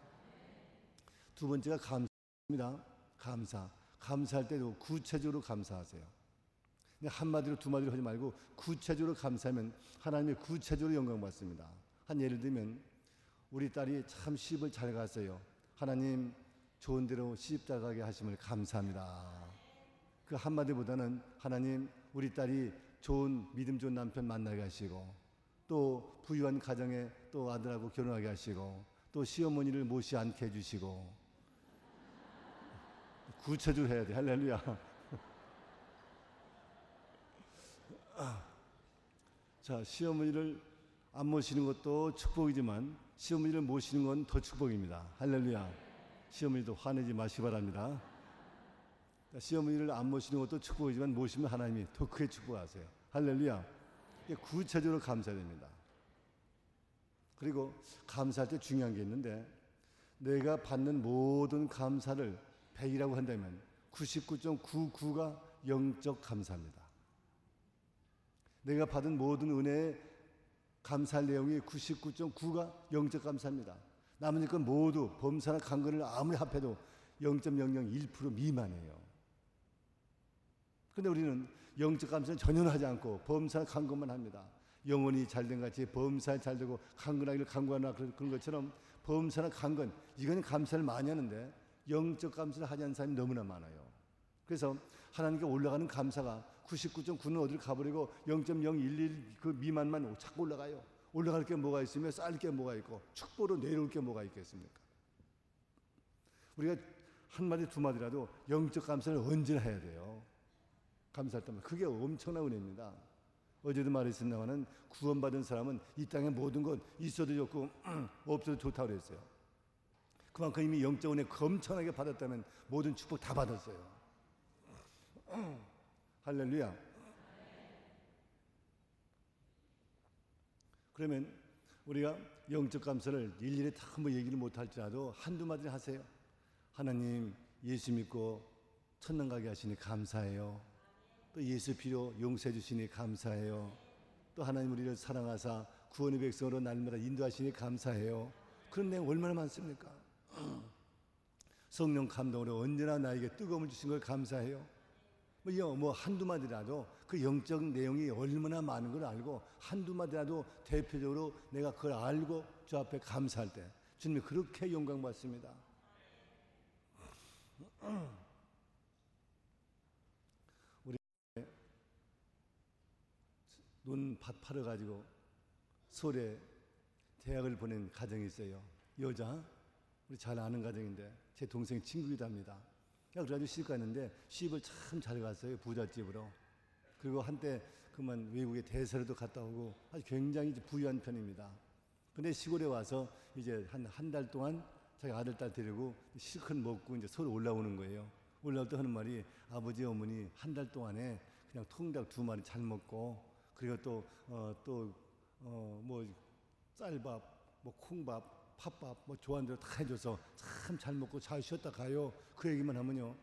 두 번째가 감사입니다. 감사할 때도 구체적으로 감사하세요. 한마디로 두 마디로 하지 말고 구체적으로 감사하면 하나님의 구체적으로 영광 받습니다. 한 예를 들면 우리 딸이 참 시집을 잘 갔어요. 하나님 좋은 대로 시집 잘 가게 하심을 감사합니다. 그 한마디보다는 하나님 우리 딸이 좋은 믿음 좋은 남편 만나게 하시고 또 부유한 가정에 또 아들하고 결혼하게 하시고 또 시어머니를 못이 않게 해주시고 구체적으로 해야 돼. 할렐루야. 자, 시어머니를 안 모시는 것도 축복이지만 시어머니를 모시는 건 더 축복입니다. 할렐루야. 시어머니도 화내지 마시기 바랍니다. 시어머니를 안 모시는 것도 축복이지만 모시면 하나님이 더 크게 축복하세요. 할렐루야. 구체적으로 감사해야 됩니다. 그리고 감사할 때 중요한 게 있는데 내가 받는 모든 감사를 100이라고 한다면 99.99가 영적 감사입니다. 내가 받은 모든 은혜에 감사할 내용이 99.9가 영적 감사입니다. 나머지 건 모두 범사나 강건을 아무리 합해도 0.001% 미만이에요. 그런데 우리는 영적 감사는 전혀 하지 않고 범사나 강건만 합니다. 영혼이 잘된 같이 범사에 잘되고 강건하기를 강구하나 그런 것처럼 범사나 강건 이거는 감사를 많이 하는데 영적 감사를 하지 않는 사람이 너무나 많아요. 그래서 하나님께 올라가는 감사가 99.9는 어디를 가버리고 0.011 그 미만만 자꾸 올라가요. 올라갈 게 뭐가 있으며 쌓을 게 뭐가 있고 축복으로 내려올 게 뭐가 있겠습니까? 우리가 한 마디 두 마디라도 영적 감사를 언제나 해야 돼요. 감사할 때마다. 그게 엄청난 은혜입니다. 어제도 말했습니다마는 구원받은 사람은 이 땅에 모든 것 있어도 좋고 없어도 좋다고 그랬어요. 그만큼 이미 영적 은혜 엄청나게 받았다면 모든 축복 다 받았어요. 할렐루야. 그러면 우리가 영적 감사를 일일이 다 뭐 얘기를 못할지라도 한두 마디 하세요. 하나님, 예수 믿고 천당 가게 하시니 감사해요. 또 예수 피로 용서해 주시니 감사해요. 또 하나님 우리를 사랑하사 구원의 백성으로 날마다 인도하시니 감사해요. 그런 내용 얼마나 많습니까? 성령 감동으로 언제나 나에게 뜨거움을 주신 걸 감사해요. 뭐 한두 마디라도 그 영적 내용이 얼마나 많은 걸 알고 한두 마디라도 대표적으로 내가 그걸 알고 주 앞에 감사할 때 주님이 그렇게 영광 받습니다. 우리 논밭 팔아가지고 서울에 대학을 보낸 가정이 있어요. 여자, 우리 잘 아는 가정인데 제 동생 친구이기도 합니다. 그래가지고 시집 갔는데 시집을 참 잘 갔어요. 부잣집으로. 그리고 한때 그만 외국에 대사로도 갔다 오고 아주 굉장히 부유한 편입니다. 근데 시골에 와서 이제 한 달 동안 자기 아들 딸 데리고 실컷 먹고 이제 서울 올라오는 거예요. 올라올 때 하는 말이 아버지 어머니 한 달 동안에 그냥 통닭 2마리 잘 먹고 그리고 뭐 쌀밥, 뭐 콩밥, 팥밥 뭐 좋아하는 대로 다 해줘서 참 잘 먹고 잘 쉬었다 가요. 그 얘기만 하면요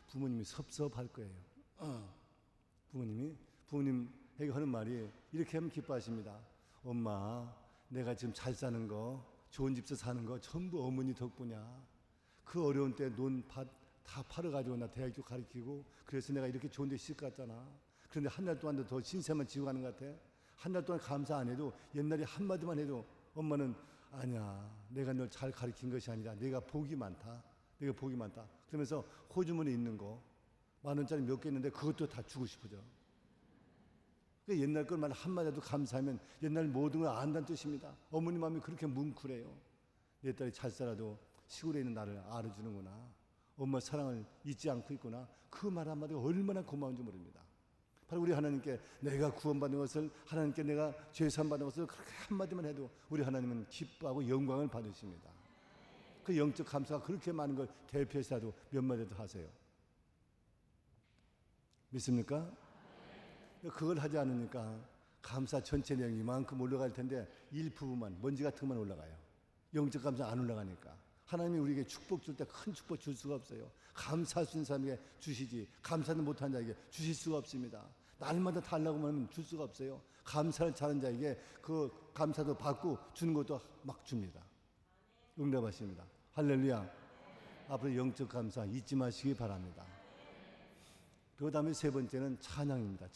부모님이 섭섭할 거예요. 부모님에게 하는 말이 이렇게 하면 기뻐하십니다. 엄마, 내가 지금 잘 사는 거, 좋은 집에서 사는 거 전부 어머니 덕분이야. 그 어려운 때 논밭 다 팔아가지고 나 대학교 가르치고 그래서 내가 이렇게 좋은 데 시집 갔잖아. 그런데 한 달 동안도 더 신세만 지고 가는 것 같아. 한 달 동안 감사 안 해도 옛날에 한마디만 해도 엄마는 아니야, 내가 널 잘 가르친 것이 아니라 내가 복이 많다. 내가 복이 많다. 그러면서 호주머니 있는 거 10,000원짜리 몇 개 있는데 그것도 다 주고 싶어져. 그 옛날 것만 한마디라도 감사하면 옛날 모든 걸 안다는 뜻입니다. 어머니 마음이 그렇게 뭉클해요. 내 딸이 잘 살아도 시골에 있는 나를 알아주는구나. 엄마 사랑을 잊지 않고 있구나. 그 말 한마디가 얼마나 고마운지 모릅니다. 바로 우리 하나님께 내가 구원받는 것을, 하나님께 내가 죄사함 받는 것을 그렇게 한마디만 해도 우리 하나님은 기뻐하고 영광을 받으십니다. 그 영적 감사가 그렇게 많은 걸 대표해서라도 몇 마디도 하세요. 믿습니까? 그걸 하지 않으니까 감사 전체 내용이 이만큼 올라갈 텐데 일부분만, 먼지 같은 것만 올라가요. 영적 감사 안 올라가니까. 하나님이 우리에게 축복 줄 때 큰 축복 줄 수가 없어요. 감사할 수 있는 사람에게 주시지 감사는 못한 자에게 주실 수가 없습니다. 날마다 달라고 하면 줄 수가 없어요. 감사를 잘하는 자에게 그 감사도 받고 주는 것도 막 줍니다. 응답하십니다. 할렐루야. 앞으로 영적 감사 잊지 마시기 바랍니다. 그 다음에 세 번째는 찬양입니다.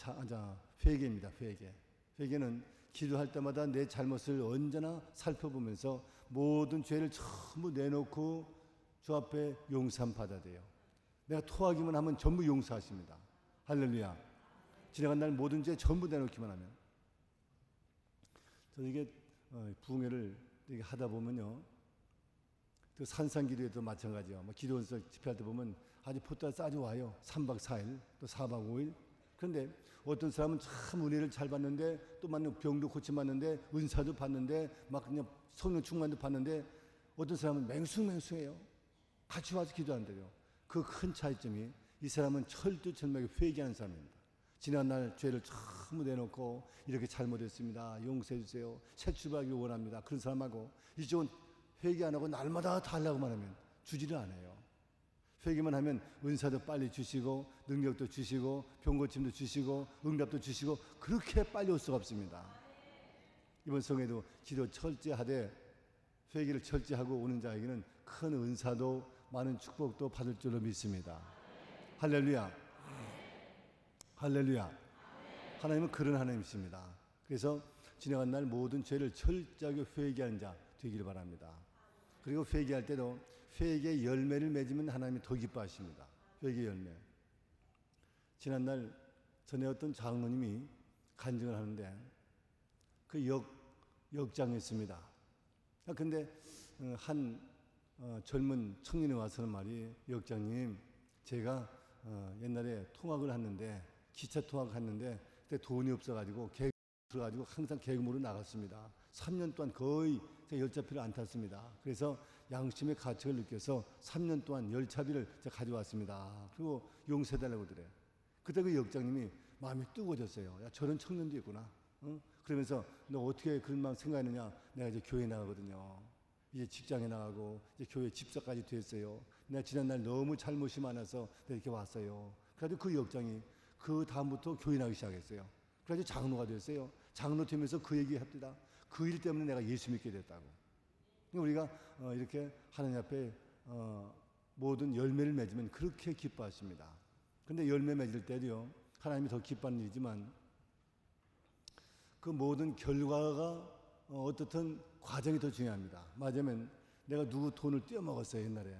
회개입니다. 회개는 기도할 때마다 내 잘못을 언제나 살펴보면서 모든 죄를 전부 내놓고 주 앞에 용서함 받아야 돼요. 내가 토하기만 하면 전부 용서하십니다. 할렐루야. 지나간 날 모든 죄 전부 내놓기만 하면. 저는 이게 부흥회를 이렇게 하다 보면요, 또 산상기도에도 마찬가지요. 기도원서 집회할 때 보면 아주 포따 싸져 와요. 3박 4일, 또 4박 5일. 그런데 어떤 사람은 참 은혜를 잘 받는데 또 병도 고침받는데 은사도 받는데 막 그냥 성령 충만도 받는데 어떤 사람은 맹숭맹숭해요. 같이 와서 기도한대요. 그 큰 차이점이 이 사람은 철두철미하게 회개하는 사람입니다. 지난날 죄를 전부 내놓고 이렇게 잘못했습니다. 용서해 주세요. 새 출발하기를 원합니다. 그런 사람하고 이쪽은 회개 안 하고 날마다 달라고만 하면 주지를 않아요. 회개만 하면 은사도 빨리 주시고 능력도 주시고 병고침도 주시고 응답도 주시고 그렇게 빨리 올 수가 없습니다. 이번 성에도 기도 철저하되 회개를 철저하고 오는 자에게는 큰 은사도 많은 축복도 받을 줄로 믿습니다. 할렐루야. 할렐루야. 하나님은 그런 하나님이십니다. 그래서 지나간 날 모든 죄를 철저하게 회개하는 자 되기를 바랍니다. 그리고 회개할 때도 회개의 열매를 맺으면 하나님이 더 기뻐하십니다. 회개의 열매. 지난날 전에 어떤 장로님이 간증을 하는데 그 역장이었습니다. 근데 한 젊은 청년이 와서는 말이, 역장님, 제가 옛날에 통학을 했는데, 기차 통학을 했는데 그때 돈이 없어가지고 계획 들어가지고 항상 계획으로 나갔습니다. 3년 동안 거의 열차표를 안 탔습니다. 그래서 양심의 가책을 느껴서 3년 동안 열차비를 제가 가져왔습니다. 그리고 용서해달라고 그래. 그때 그 역장님이 마음이 뜨거워졌어요. 야, 저런 청년도 있구나. 그러면서 너 어떻게 그런 마음 생각했느냐. 내가 이제 교회 나가거든요. 이제 직장에 나가고 이제 교회 집사까지 됐어요. 내가 지난날 너무 잘못이 많아서 내가 이렇게 왔어요. 그래서 그 역장이 그 다음부터 교회 나가기 시작했어요. 그래서 장로가 됐어요. 장로 되면서 그 얘기 합니다. 그 일 때문에 내가 예수 믿게 됐다고. 우리가 이렇게 하나님 앞에 모든 열매를 맺으면 그렇게 기뻐하십니다. 근데 열매 맺을 때도요, 하나님이 더 기뻐하는 일이지만 그 모든 결과가 어떻든 과정이 더 중요합니다. 맞으면 내가 누구 돈을 떼어먹었어요, 옛날에.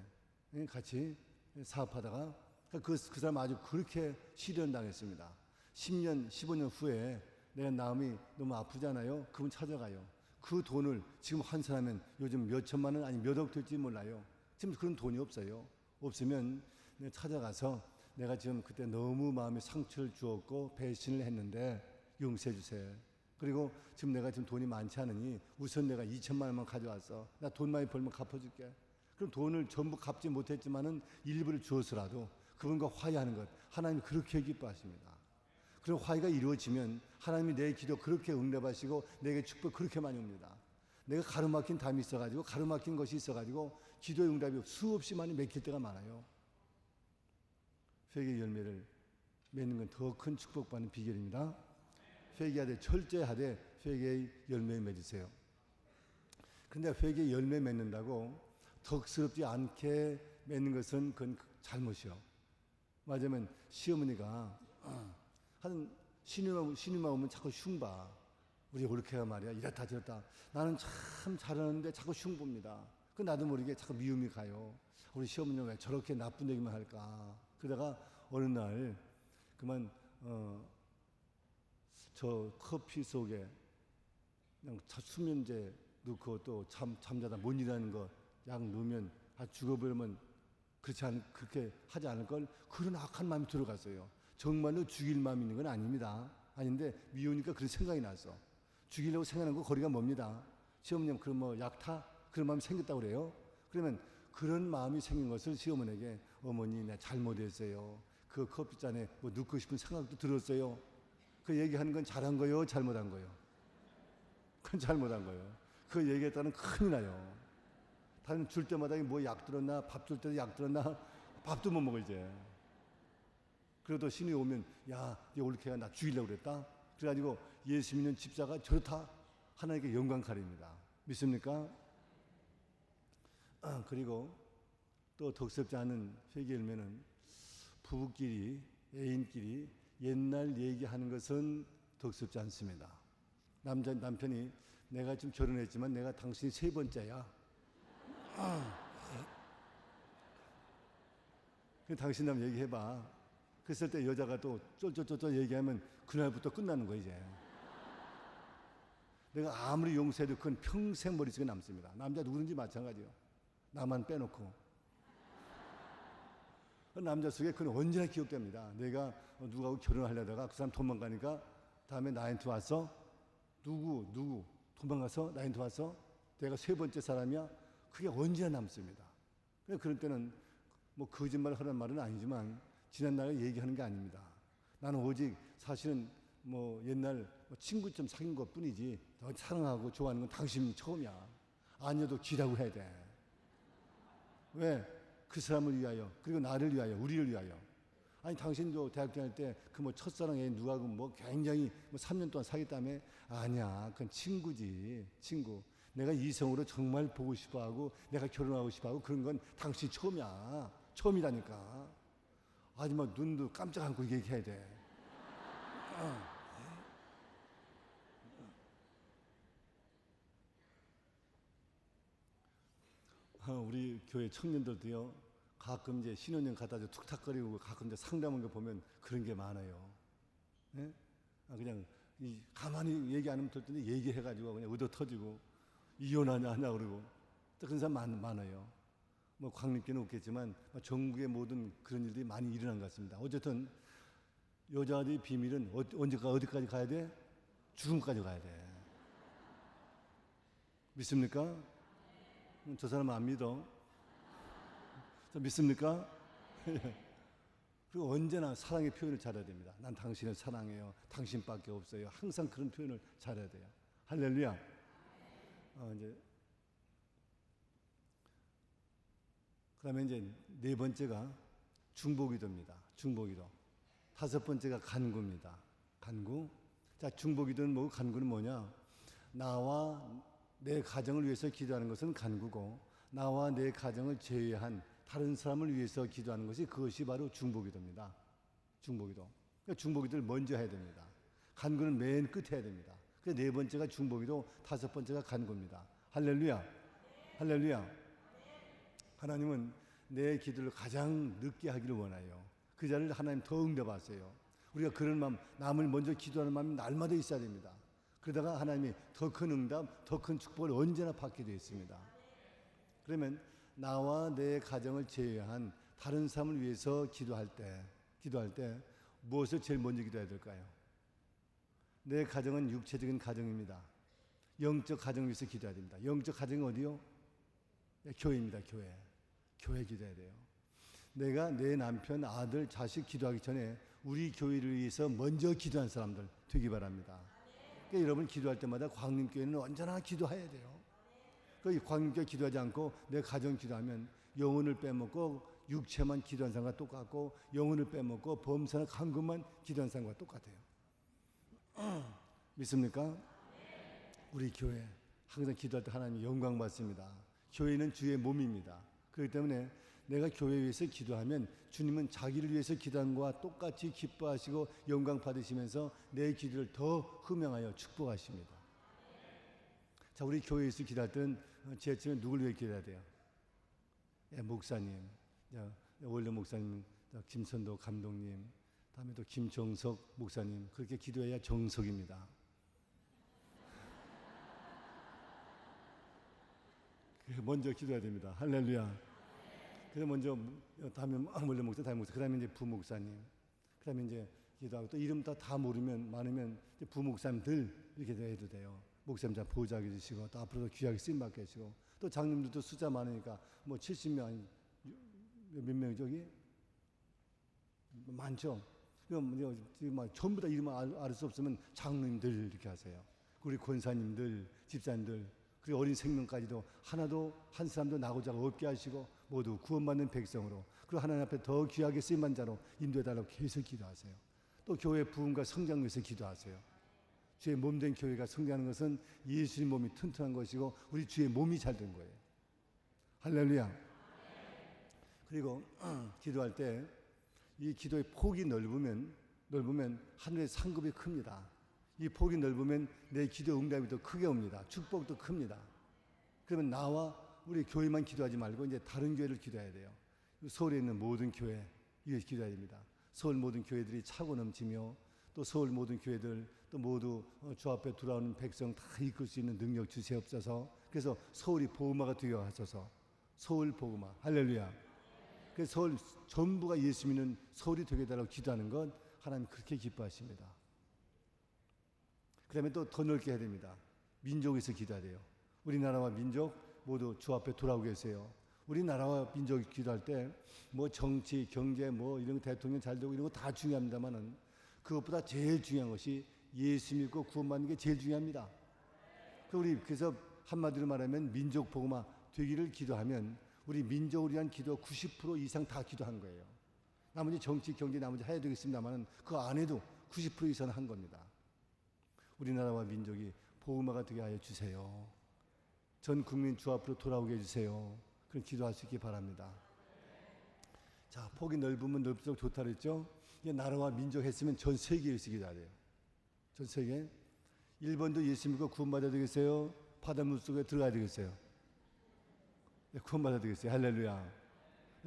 같이 사업하다가. 그 사람 아주 그렇게 실현당했습니다. 10년, 15년 후에 내가 마음이 너무 아프잖아요. 그분 찾아가요. 그 돈을 지금 환산하면 요즘 몇 천만 원, 아니 몇 억 될지 몰라요. 지금 그런 돈이 없어요. 없으면 내가 찾아가서 내가 지금 그때 너무 마음에 상처를 주었고 배신을 했는데 용서해 주세요. 그리고 지금 내가 지금 돈이 많지 않으니 우선 내가 2천만 원만 가져왔어. 나 돈 많이 벌면 갚아줄게. 그럼 돈을 전부 갚지 못했지만은 일부를 주어서라도 그분과 화해하는 것, 하나님이 그렇게 기뻐하십니다. 그런 화해가 이루어지면 하나님이 내 기도 그렇게 응답하시고 내게 축복 그렇게 많이 옵니다. 내가 가로막힌 담이 있어가지고, 가로막힌 것이 있어가지고 기도의 응답이 수없이 많이 맥힐 때가 많아요. 회개의 열매를 맺는 건 더 큰 축복받는 비결입니다. 회개하되 철저하되 회개의 열매 맺으세요. 그런데 회개의 열매 맺는다고 덕스럽지 않게 맺는 것은 그건 잘못이요. 맞으면 시어머니가 한 신우만 오면 자꾸 흉봐. 우리 올케가 말이야, 이렇다 저렇다. 나는 참 잘하는데 자꾸 흉봅니다. 그 나도 모르게 자꾸 미움이 가요. 우리 시어머니는 왜 저렇게 나쁜 얘기만 할까. 그러다가 어느 날 그만 저 커피 속에 그냥 수면제 넣고 또 잠자다 못 일하는 거 약 넣으면 죽어버리면 그렇게 하지 않을 걸, 그런 악한 마음이 들어갔어요. 정말로 죽일 마음이 있는 건 아닙니다. 아닌데 미우니까 그런 생각이 났어. 죽이려고 생각하는 거 거리가 멉니다. 시어머님 그럼 뭐 약타? 그런 마음이 생겼다고 그래요. 그러면 그런 마음이 생긴 것을 시어머니에게, 어머니 내가 잘못했어요. 그 커피잔에 뭐 넣고 싶은 생각도 들었어요. 그 얘기하는 건 잘한 거요, 잘못한 거요? 그건 잘못한 거예요. 그 얘기했다는 큰일 나요. 다른 줄 때마다 뭐 약 들었나, 밥 줄 때도 약 들었나, 밥도 못 먹어 이제. 그래도 신이 오면, 야, 이 올케가 나 죽이려고 그랬다. 그래가지고 예수 믿는 집사가 저렇다. 하나님께 영광 가립니다. 믿습니까? 그리고 또 덕스럽지 않은 회개 열매는 부부끼리, 애인끼리 옛날 얘기하는 것은 덕스럽지 않습니다. 남편이 내가 지금 결혼했지만 내가 당신이 세 번째야. 당신 남 얘기해봐. 그랬을 때 여자가 또 쫄쫄쫄쫄 얘기하면 그날부터 끝나는 거야 이제. 내가 아무리 용서해도 그건 평생 머릿속에 남습니다. 남자 누구든지 마찬가지요. 나만 빼놓고. 그 남자 속에 그건 언제나 기억됩니다. 내가 누구하고 결혼하려다가 그 사람 도망가니까 다음에 나한테 와서 누구 도망가서 나한테 와서 내가 세 번째 사람이야. 그게 언제나 남습니다. 그런 때는 뭐 거짓말을 하는 말은 아니지만 지난날에 얘기하는 게 아닙니다. 나는 오직 사실은 뭐 옛날 친구처럼 사귄 것 뿐이지 너 사랑하고 좋아하는 건 당신이 처음이야. 아니어도 기라고 해야 돼. 왜? 그 사람을 위하여, 그리고 나를 위하여, 우리를 위하여. 아니 당신도 대학 다닐 때 그 뭐 첫사랑 애 누구하고 뭐 굉장히 뭐 3년 동안 사귀었다며? 아니야, 그건 친구지, 친구. 내가 이성으로 정말 보고 싶어하고 내가 결혼하고 싶어하고 그런 건 당신이 처음이야. 처음이라니까. 아니 뭐 눈도 깜짝 않고 얘기해야 돼. 우리 교회 청년들도요, 가끔 이제 신혼여행 갔다 저 툭탁거리고 가끔 이제 상담한 거 보면 그런 게 많아요. 예? 그냥 가만히 얘기 안 하면 될 텐데 얘기해가지고 그냥 얻어 터지고 이혼하냐 그러고 또 그런 사람 많아요. 뭐 광림교는 없겠지만 전국의 모든 그런 일들이 많이 일어난 것 같습니다. 어쨌든 여자들의 비밀은 어디까지 가야 돼? 죽음까지 가야 돼. 믿습니까? 저 사람 안 믿어. 저 믿습니까? 그리고 언제나 사랑의 표현을 잘해야 됩니다. 난 당신을 사랑해요. 당신밖에 없어요. 항상 그런 표현을 잘해야 돼요. 할렐루야. 이제 그다음에 이제 네 번째가 중보기도입니다. 중보기도. 다섯 번째가 간구입니다. 간구. 자, 중보기도는 뭐고 간구는 뭐냐? 나와 내 가정을 위해서 기도하는 것은 간구고, 나와 내 가정을 제외한 다른 사람을 위해서 기도하는 것이 그것이 바로 중보기도입니다. 중보기도. 그러니까 중보기도를 먼저 해야 됩니다. 간구는 맨 끝에 해야 됩니다. 그 네 번째가 중보기도, 다섯 번째가 간구입니다. 할렐루야. 할렐루야. 하나님은 내 기도를 가장 늦게 하기를 원해요. 그 자리를 하나님 더 응답하세요. 우리가 그런 마음, 남을 먼저 기도하는 마음이 날마다 있어야 됩니다. 그러다가 하나님이 더 큰 응답, 더 큰 축복을 언제나 받게 되어 있습니다. 그러면 나와 내 가정을 제외한 다른 사람을 위해서 기도할 때 무엇을 제일 먼저 기도해야 될까요? 내 가정은 육체적인 가정입니다. 영적 가정을 위해서 기도해야 됩니다. 영적 가정이 어디요? 교회입니다. 교회 기도해야 돼요. 내가 내 남편, 아들, 자식 기도하기 전에 우리 교회를 위해서 먼저 기도한 사람들 되기 바랍니다. 그러니까 여러분 기도할 때마다 광림교회는 언제나 기도해야 돼요. 그 광림교회 기도하지 않고 내 가정 기도하면 영혼을 빼먹고 육체만 기도한 사람과 똑같고, 영혼을 빼먹고 범사나 간구만 기도한 사람과 똑같아요. 믿습니까? 우리 교회 항상 기도할 때 하나님 영광 받습니다. 교회는 주의 몸입니다. 그렇기 때문에 내가 교회에 위해서 기도하면 주님은 자기를 위해서 기도한 것과 똑같이 기뻐하시고 영광 받으시면서 내 기도를 더 흠양하여 축복하십니다. 자, 우리 교회에서 기도할 때는 제일 누굴 위해 기도해야 돼요? 목사님, 원래 목사님, 김선도 감독님, 다음에 또 김정석 목사님, 그렇게 기도해야 정석입니다. 먼저 기도해야 됩니다. 할렐루야. 그래서 먼저 다음에 원래 목사, 다음에 목사, 그다음에 이제 부목사님, 그다음에 이제 기도하고, 또 이름 다 모르면 많으면 이제 부목사님들 이렇게 해도 돼요. 목사님 자 보좌하게 주시고, 또 앞으로도 귀하게 쓰임 받게 하시고, 또 장님들도 숫자 많으니까 뭐 70명 몇 명이 저기 많죠. 그럼 전부 다 이름 알 수 없으면 장님들 이렇게 하세요. 우리 권사님들, 집사님들, 그리고 어린 생명까지도 하나도 한 사람도 나고자가 없게 하시고 모두 구원받는 백성으로, 그리고 하나님 앞에 더 귀하게 쓰임받는 자로 인도해달라고 계속 기도하세요. 또 교회 부흥과 성장 위해서 기도하세요. 주의 몸된 교회가 성장하는 것은 예수님 몸이 튼튼한 것이고 우리 주의 몸이 잘 된 거예요. 할렐루야. 그리고 기도할 때 이 기도의 폭이 넓으면 하늘의 상급이 큽니다. 이 폭이 넓으면 내 기도 응답이 더 크게 옵니다. 축복도 큽니다. 그러면 나와 우리 교회만 기도하지 말고 이제 다른 교회를 기도해야 돼요. 서울에 있는 모든 교회 이거 기도해야 됩니다. 서울 모든 교회들이 차고 넘치며, 또 서울 모든 교회들 또 모두 주 앞에 돌아오는 백성 다 이끌 수 있는 능력 주시옵소서. 그래서 서울이 복음화가 되게 하소서. 서울 복음화. 할렐루야. 그래서 서울 전부가 예수 믿는 서울이 되게 해달라고 기도하는 건 하나님 그렇게 기뻐하십니다. 그 다음에 또 더 넓게 해야 됩니다. 민족에서 기도해야 돼요. 우리나라와 민족 모두 주 앞에 돌아오게 해주세요. 우리나라와 민족이 기도할 때 뭐 정치, 경제, 뭐 이런 대통령 잘 되고 이런 거 다 중요합니다만은 그것보다 제일 중요한 것이 예수 믿고 구원받는 게 제일 중요합니다. 그래서 한마디로 말하면 민족 복음화 되기를 기도하면 우리 민족을 위한 기도 90% 이상 다 기도한 거예요. 나머지 정치, 경제 나머지 해야 되겠습니다만은 그 안에도 90% 이상은 한 겁니다. 우리나라와 민족이 복음화가 되게 하여 주세요. 전 국민 주 앞으로 돌아오게 해주세요. 그럼 기도할 수 있기 바랍니다. 자, 폭이 넓으면 넓을수록 좋다 그랬죠? 이게 나라와 민족 했으면 전 세계에서 기도해야 돼요. 전 세계. 일본도 예수 믿고 구원받아야 되겠어요? 바닷물 속에 들어가야 되겠어요? 네, 구원받아야 되겠어요? 할렐루야.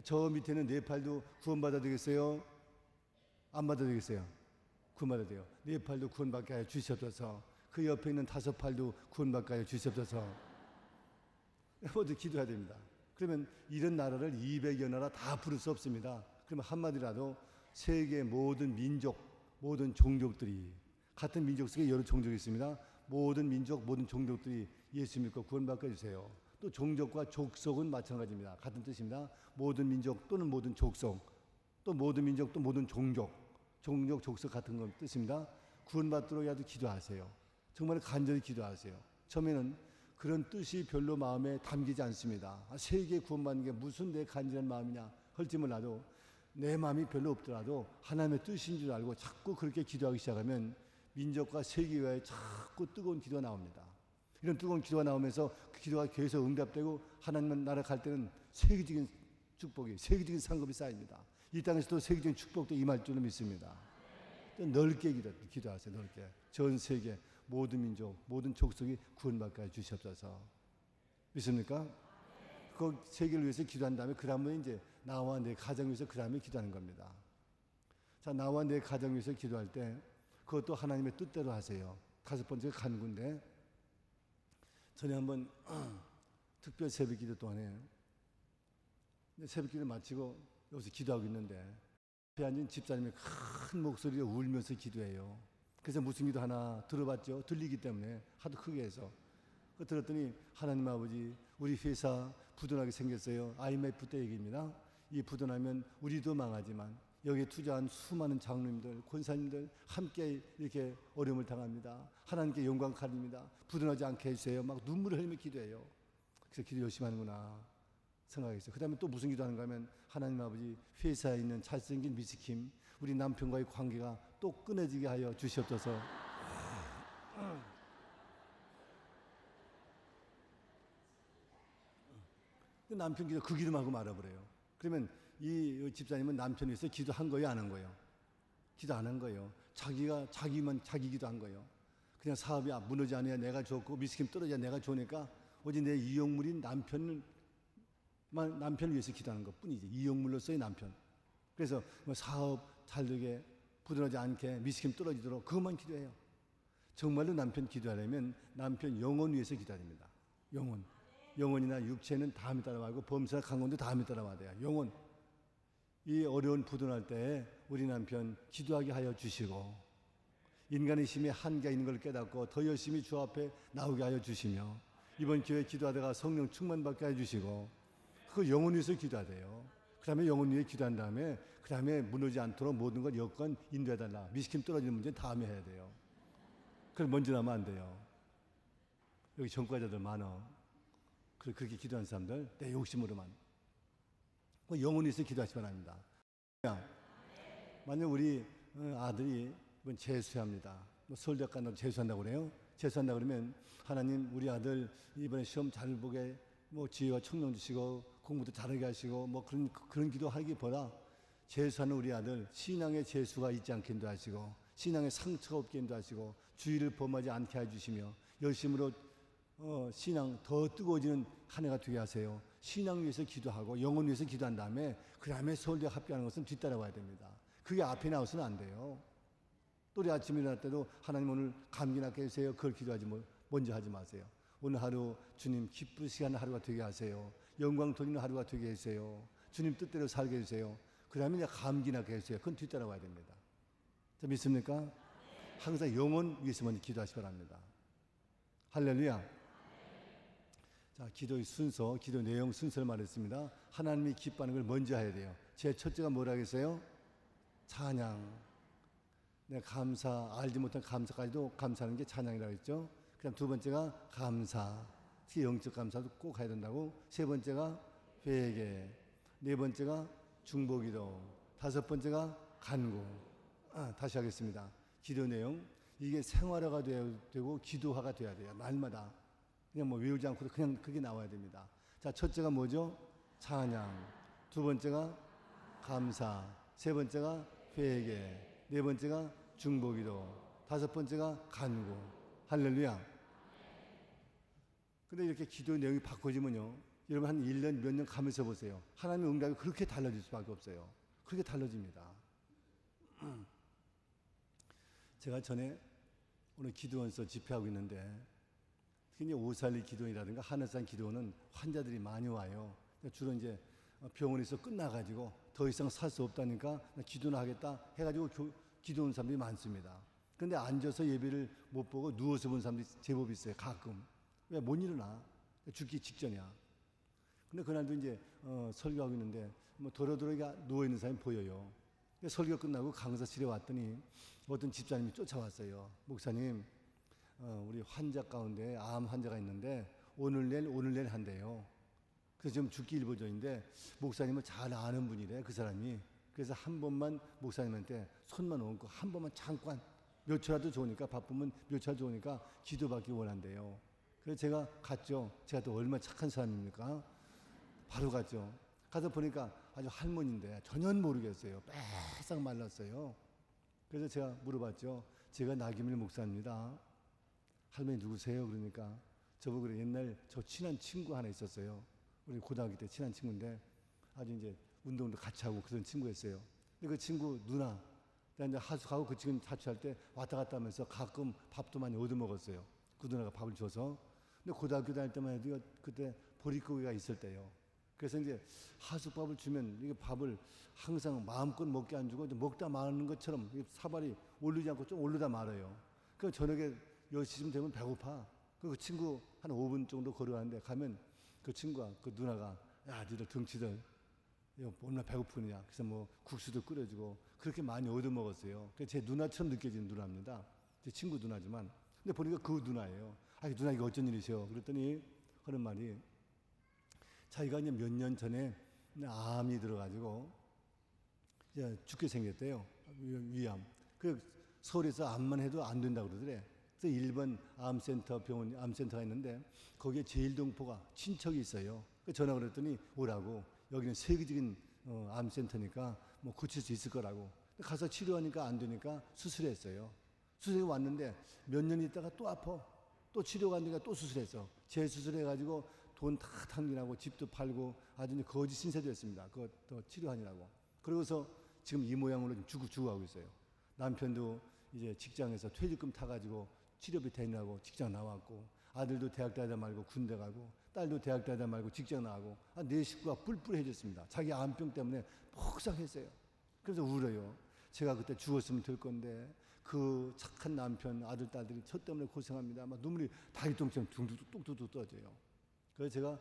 저 밑에는 네팔도 구원받아야 되겠어요? 안 받아야 되겠어요? 구원받아야 돼요. 네팔도 구원받게 하여 주시옵소서. 그 옆에 있는 5팔도 구원받게 하여 주시옵소서. 모두 기도해야 됩니다. 그러면 이런 나라를 200여 나라 다 부를 수 없습니다. 그러면 한마디라도 세계 모든 민족, 모든 종족들이, 같은 민족 속에 여러 종족이 있습니다. 모든 민족, 모든 종족들이 예수 믿고 구원받게 해주세요. 또 종족과 족속은 마찬가지입니다. 같은 뜻입니다. 모든 민족 또는 모든 족속, 또 모든 민족 또 모든 종족, 족속 같은 건 뜻입니다. 구원받도록 야도 기도하세요. 정말 간절히 기도하세요. 처음에는 그런 뜻이 별로 마음에 담기지 않습니다. 세계 구원받는 게 무슨 내 간절한 마음이냐 할지 몰라도 내 마음이 별로 없더라도 하나님의 뜻인 줄 알고 자꾸 그렇게 기도하기 시작하면 민족과 세계와의 자꾸 뜨거운 기도가 나옵니다. 이런 뜨거운 기도가 나오면서 그 기도가 계속 응답되고 하나님 나라 갈 때는 세계적인 축복이, 세계적인 상급이 쌓입니다. 이 땅에서도 세계적인 축복도 임할 줄로 믿습니다. 넓게 기도하세요. 넓게. 전 세계 모든 민족, 모든 족속이 구원받게 해 주시옵소서. 믿습니까? 그 세계를 위해서 기도한 다음에 그 다음에 이제 나와 내 가정 위해서 그 다음에 기도하는 겁니다. 자, 나와 내 가정 위해서 기도할 때 그것도 하나님의 뜻대로 하세요. 5번째가 간구인데, 전에 한번 특별 새벽 기도 동안에 새벽 기도 마치고 여기서 기도하고 있는데 앞에 앉은 집사님이 큰 목소리로 울면서 기도해요. 그래서 무슨 기도 하나 들어봤죠. 들리기 때문에 하도 크게 해서 그 들었더니 하나님 아버지, 우리 회사 부도나게 생겼어요. IMF 때 얘기입니다. 이 부도나면 우리도 망하지만 여기에 투자한 수많은 장로님들, 권사님들 함께 이렇게 어려움을 당합니다. 하나님께 영광 드립니다. 부도나지 않게 해주세요. 막 눈물을 흘리며 기도해요. 그래서 기도 열심히 하는구나 생각했어요. 그 다음에 또 무슨 기도하는가 하면 하나님 아버지, 회사에 있는 잘생긴 미스킴 우리 남편과의 관계가 또 끊어지게 하여 주시옵소서. 남편 기도 그 기도만 하고 말아버려요. 그러면 이 집사님은 남편 위해서 기도한 거예요, 안 한 거예요? 기도 안 한 거예요. 자기만 자기 기도한 거예요. 그냥 사업이 무너지 않아야 내가 좋고 미스킴 떨어져야 내가 좋으니까 오직 내 이용물인 남편을 위해서 기도하는 것 뿐이지. 이용물로서의 남편. 그래서 뭐 사업 잘 되게 부도나지 않게 미스킴 떨어지도록 그것만 기도해요. 정말로 남편 기도하려면 남편 영혼 위해서 기도해야 됩니다. 영혼이나 육체는 다음에 따라가고 범사나 강건도 다음에 따라와야 돼요. 영혼. 이 어려운 부도날 때 우리 남편 기도하게 하여 주시고 인간의 힘에 한계가 있는 걸 깨닫고 더 열심히 주 앞에 나오게 하여 주시며 이번 기회에 기도하다가 성령 충만받게 해주시고 그 영혼 위해서 기도해야 돼요. 그 다음에 영혼 위에 기도한 다음에 그 다음에 무너지지 않도록 모든 걸 여건 인도해달라. 미스킴 떨어지는 문제는 다음에 해야 돼요. 그럼 먼저 나면 안 돼요. 여기 전과자들 많아. 그렇게 기도하는 사람들 내 욕심으로만 영혼 위해서 기도하시 바랍니다. 만약 우리 아들이 이번 재수합니다. 뭐 서울대학 간다고 재수한다고 그래요. 재수한다고 그러면 하나님 우리 아들 이번에 시험 잘 보게 뭐 지혜와 청명 주시고 공부도 잘하게 하시고 뭐 그런 기도하기보다 재수하는 우리 아들 신앙의 재수가 있지 않게 인도하시고 신앙의 상처가 없게 인도하시고 주의를 범하지 않게 해주시며 열심으로 신앙 더 뜨거워지는 한 해가 되게 하세요. 신앙 위해서 기도하고 영혼 위해서 기도한 다음에 그 다음에 서울대 합격하는 것은 뒤따라와야 됩니다. 그게 앞에 나와서는 안 돼요. 또 우리 아침에 일어날 때도 하나님 오늘 감기 낫게 해주세요. 그걸 기도하지 먼저 하지 마세요. 오늘 하루 주님 기쁘시한 하루가 되게 하세요. 영광 돌리는 하루가 되게 해주세요. 주님 뜻대로 살게 해주세요. 그 다음에 이제 감기 낫게 해주세요. 그건 뒤따라와야 됩니다. 자, 믿습니까? 항상 영혼 위해서 먼저 기도하시기 바랍니다. 할렐루야. 자, 기도의 순서, 기도 내용 순서를 말했습니다. 하나님이 기뻐하는 걸 먼저 해야 돼요. 제 첫째가 뭐라 했어요? 찬양. 내가 감사, 알지 못한 감사까지도 감사하는 게 찬양이라고 했죠. 그 다음 두 번째가 감사. 특히 영적 감사도 꼭 해야 된다고. 세 번째가 회개. 네 번째가 중보기도. 다섯 번째가 간구. 다시 하겠습니다. 기도 내용. 이게 생활화가 되고 기도화가 돼야 돼요. 날마다. 그냥 뭐 외우지 않고도 그냥 그게 나와야 됩니다. 자, 첫째가 뭐죠? 찬양. 두 번째가 감사. 세 번째가 회개. 네 번째가 중보기도. 다섯 번째가 간구. 할렐루야. 근데 이렇게 기도 내용이 바꿔지면요, 여러분 한 1년 몇 년 가면서 보세요. 하나님의 응답이 그렇게 달라질 수밖에 없어요. 그렇게 달라집니다. 제가 전에 오늘 기도원서 집회하고 있는데 특히 이제 오살리 기도원이라든가 하늘산 기도원은 환자들이 많이 와요. 주로 이제 병원에서 끝나가지고 더 이상 살 수 없다니까 나 기도나 하겠다 해가지고 기도하는 사람들이 많습니다. 그런데 앉아서 예배를 못 보고 누워서 본 사람들이 제법 있어요. 가끔. 왜 못 일어나? 죽기 직전이야. 근데 그날도 이제 설교하고 있는데 뭐 도로도로가 누워 있는 사람이 보여요. 설교 끝나고 강사실에 왔더니 어떤 집사님이 쫓아왔어요. 목사님, 우리 환자 가운데 암 환자가 있는데 오늘 내일 한대요. 그래서 지금 죽기 일보 전인데 목사님을 잘 아는 분이래, 그 사람이. 그래서 한 번만 목사님한테 손만 얹고 한 번만 잠깐 몇 초라도 좋으니까, 바쁘면 몇 초라도 좋으니까 기도받기 원한대요. 그래서 제가 갔죠. 제가 또 얼마나 착한 사람입니까? 바로 갔죠. 가서 보니까 아주 할머니인데 전혀 모르겠어요. 빼싹 말랐어요. 그래서 제가 물어봤죠. 제가 나기밀 목사입니다. 할머니 누구세요? 그러니까 저보고 그래, 옛날 저 친한 친구 하나 있었어요. 우리 고등학교 때 친한 친구인데 아주 이제 운동도 같이 하고 그런 친구였어요. 근데 그 친구 누나, 내가 이제 하숙하고 그 친구 자취할 때 왔다 갔다 하면서 가끔 밥도 많이 얻어먹었어요. 그 누나가 밥을 줘서. 근데 고등학교 다닐 때만 해도 그때 보릿고기가 있을 때요. 그래서 이제 하숙밥을 주면 이게 밥을 항상 마음껏 먹게 안 주고 먹다 마는 것처럼 사발이 오르지 않고 좀 오르다 말아요. 그 저녁에 10시쯤 되면 배고파. 그 친구 한 5분 정도 걸어가는데 가면 그 친구가, 그 누나가, 야, 니들 덩치들 얼마나 배고프느냐. 그래서 뭐 국수도 끓여주고 그렇게 많이 얻어먹었어요. 제 누나처럼 느껴지는 누나입니다. 제 친구 누나지만. 근데 보니까 그 누나예요. 아, 누나 이거 어쩐 일이셔? 그랬더니 하는 말이, 자기가 이제 몇 년 전에 암이 들어가지고 이제 죽게 생겼대요. 위암. 그 서울에서 암만 해도 안 된다고 그러더래. 그래서 1번 암센터 병원, 암센터가 있는데 거기에 제일동포가 친척이 있어요. 그 전화 그랬더니 오라고. 여기는 세계적인 암센터니까 뭐 고칠 수 있을 거라고. 가서 치료하니까 안 되니까 수술했어요. 수술해 왔는데 몇 년 있다가 또 아파. 또 치료가 안 되니까 또 수술했어. 재수술해가지고 돈 다 탕진하고 집도 팔고 아주 거지 신세됐습니다. 그거 치료하느라고. 그러고서 지금 이 모양으로 죽어가고 있어요. 남편도 이제 직장에서 퇴직금 타가지고 치료비 대느라고 직장 나왔고, 아들도 대학 다니다 말고 군대 가고, 딸도 대학 다니다 말고 직장 나가고, 내 식구가 뿔뿔해졌습니다. 자기 암병 때문에 폭삭했어요. 그래서 울어요. 제가 그때 죽었으면 될 건데 그 착한 남편, 아들, 딸들이 저 때문에 고생합니다. 막 눈물이 다리똥처럼 뚝뚝뚝 떨어져요. 그래서 제가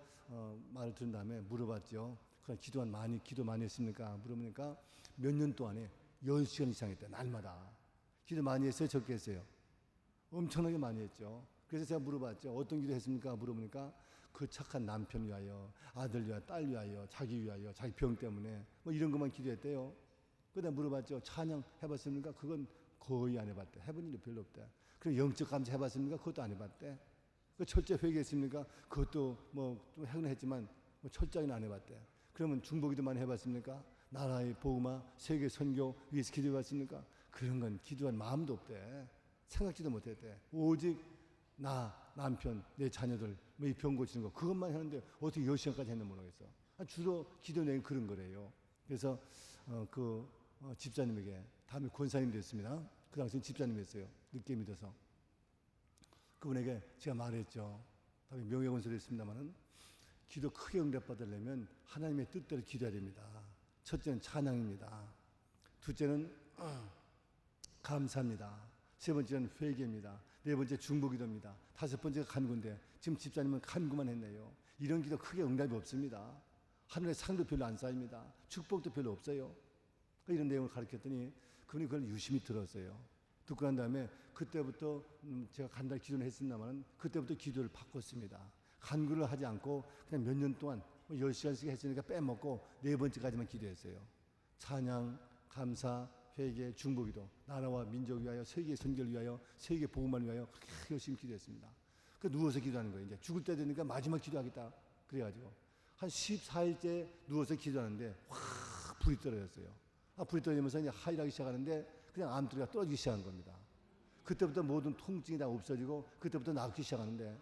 말을 들은 다음에 물어봤죠. 그럼 기도 많이 했습니까? 물어보니까 몇 년 동안에 10시간 이상 했대, 날마다. 기도 많이 했어요? 적게 했어요? 엄청나게 많이 했죠. 그래서 제가 물어봤죠. 어떤 기도 했습니까? 물어보니까 그 착한 남편 위하여, 아들 위하여, 딸 위하여, 자기 위하여, 자기 병 때문에 뭐 이런 것만 기도했대요. 그러다 물어봤죠. 찬양 해봤습니까? 그건 거의 안 해봤대. 해본 일이 별로 없대. 그리고 영적 감사 해봤습니까? 그것도 안 해봤대. 그 철저히 회개했습니까? 그것도 뭐 좀 하긴 했지만 뭐 철저히는 안 해봤대. 그러면 중보기도만 해봤습니까? 나라의 복음화, 세계 선교 위해서 기도해봤습니까? 그런 건 기도할 마음도 없대. 생각지도 못했대. 오직 나, 남편, 내 자녀들 뭐 이 병 고치는 거 그것만 하는데 어떻게 10시간까지 했나 모르겠어. 주로 기도 내용 그런 거래요. 그래서 집사님에게, 다음에 권사님 됐습니다. 그 당시엔 집사님이었어요. 늦게 믿어서. 그분에게 제가 말했죠. 다음에 명예건설을 했습니다마는 기도 크게 응답받으려면 하나님의 뜻대로 기도해야 됩니다. 첫째는 찬양입니다. 둘째는 감사입니다. 세 번째는 회개입니다. 네 번째 중보기도입니다. 다섯 번째가 간구인데 지금 집사님은 간구만 했네요. 이런 기도 크게 응답이 없습니다. 하늘의 상도 별로 안 쌓입니다. 축복도 별로 없어요. 이런 내용을 가르쳤더니 그분이 그걸 유심히 들었어요. 듣고 난 다음에 그때부터 제가 간단히 기도를 했습니다만 그때부터 기도를 바꿨습니다. 간구를 하지 않고 그냥 몇 년 동안 10시간씩 했으니까 빼먹고 네 번째까지만 기도했어요. 찬양, 감사, 회개, 중보기도, 나라와 민족 위하여, 세계 선교를 위하여, 세계 복음을 위하여 그렇게 열심히 기도했습니다. 그 누워서 기도하는 거예요. 이제 죽을 때 되니까 마지막 기도하겠다. 그래가지고 한 14일째 누워서 기도하는데 확 불이 떨어졌어요. 불이 떨어지면서 이제 하이라기 시작하는데 그냥 암투리가 떨어지기 시작한 겁니다. 그때부터 모든 통증이 다 없어지고 그때부터 낫기 시작하는데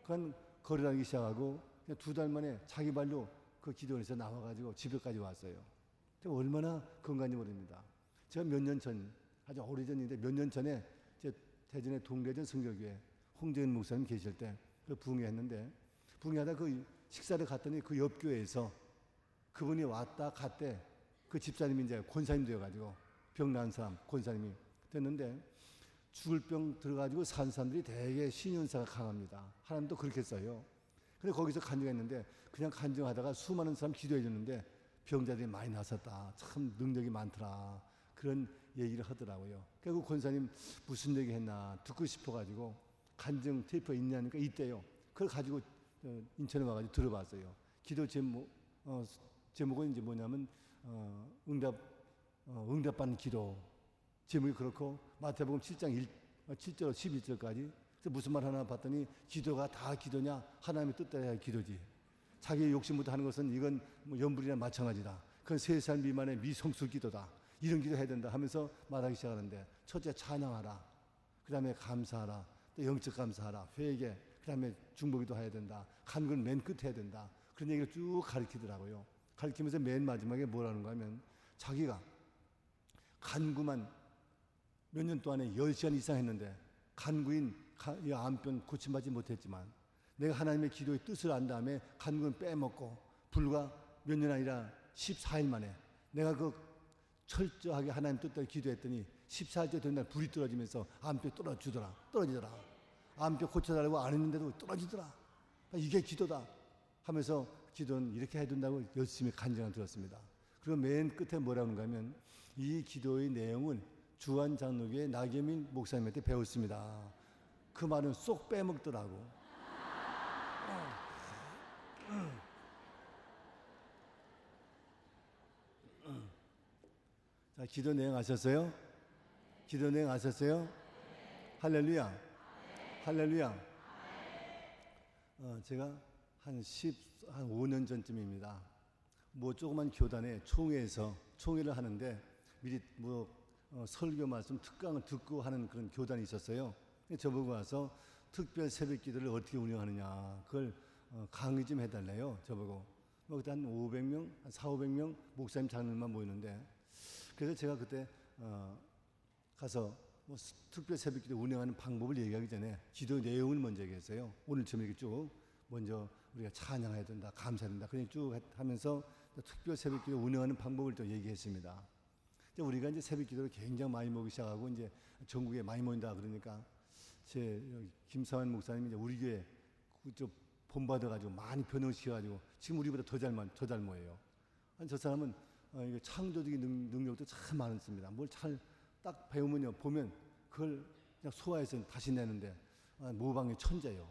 그건 걸어다니기 시작하고 그냥 2달 만에 자기 발로 그 기도원에서 나와가지고 집에까지 왔어요. 제가 얼마나 건강한지 모릅니다. 제가 몇 년 전, 아주 오래전인데 몇 년 전에 제 대전의 동래전 성결교회 홍재은 목사님 계실 때 그 부흥회했는데 부흥회하다 그 식사를 갔더니 그 옆 교회에서 그분이 왔다 갔대. 그 집사님이 이제 권사님 되어가지고 병 난 사람 권사님이 됐는데 죽을 병 들어가지고 산 사람들이 되게 신연사가 강합니다. 하나님도 그렇게 써요. 근데 거기서 간증했는데 그냥 간증하다가 수많은 사람 기도해 줬는데 병자들이 많이 나섰다. 참 능력이 많더라. 그런 얘기를 하더라고요. 그리고 권사님 무슨 얘기 했나 듣고 싶어가지고 간증 테이프 있냐니까 있대요. 그걸 가지고 인천에 와가지고 들어봤어요. 기도 제목은 이제 뭐냐면 응답받는 기도. 제목이 그렇고 마태복음 7장 7절 11절까지 무슨 말 하나 봤더니 기도가 다 기도냐? 하나님의 뜻대로 기도지. 자기의 욕심부터 하는 것은 이건 뭐 연불이나 마찬가지다. 그건 3살 미만의 미성숙 기도다. 이런 기도 해야 된다 하면서 말하기 시작하는데 첫째 찬양하라. 그 다음에 감사하라. 또 영적 감사하라. 회개. 그 다음에 중보기도 해야 된다. 간구는 맨 끝에 해야 된다. 그런 얘기를 쭉 가르치더라고요. 가르치면서 맨 마지막에 뭐라는가 하면 자기가 간구만 몇 년 동안에 10시간 이상 했는데 간구인 이 암병 고침받지 못했지만 내가 하나님의 기도의 뜻을 안 다음에 간구는 빼먹고 불과 몇 년 아니라 14일 만에 내가 그 철저하게 하나님 뜻대로 기도했더니 14일째 된 날 불이 떨어지면서 암병 떨어지더라. 암병 고쳐달라고 안 했는데도 떨어지더라. 이게 기도다 하면서 기도는 이렇게 해야 된다고 열심히 간증을 들었습니다. 그리고 맨 끝에 뭐라고 하는가 하면 이 기도의 내용을 주한 장로교회 나경민 목사님한테 배웠습니다. 그 말은 쏙 빼먹더라고. 자, 기도 내용 아셨어요? 기도 내용 아셨어요? 할렐루야. 할렐루야. 제가 한 5년 전쯤입니다. 뭐 조그만 교단에 총회를 하는데 미리 설교 말씀 특강을 듣고 하는 그런 교단이 있었어요. 저보고 와서 특별 새벽 기도를 어떻게 운영하느냐 그걸 강의 좀 해달래요. 저보고 그때 한 500명, 한 400~500명 목사님 장로님만 모이는데 그래서 제가 그때 가서 특별 새벽 기도 운영하는 방법을 얘기하기 전에 기도 내용을 먼저 얘기했어요. 오늘처럼 이렇게 쭉 먼저 우리가 찬양해야 된다, 감사해야 된다. 그냥 쭉 하면서 특별 새벽 기도 운영하는 방법을 또 얘기했습니다. 우리가 이제 새벽 기도를 굉장히 많이 모이기 시작하고 이제 전국에 많이 모인다 그러니까 제 김사환 목사님이 이제 우리 교회 그쪽 본받아가지고 많이 변형시켜가지고 지금 우리보다 더 잘 모여요. 저 사람은 창조적인 능력도 참 많습니다. 뭘 잘 딱 배우면요 보면 그걸 그냥 소화해서 다시 내는데 모방의 천재예요.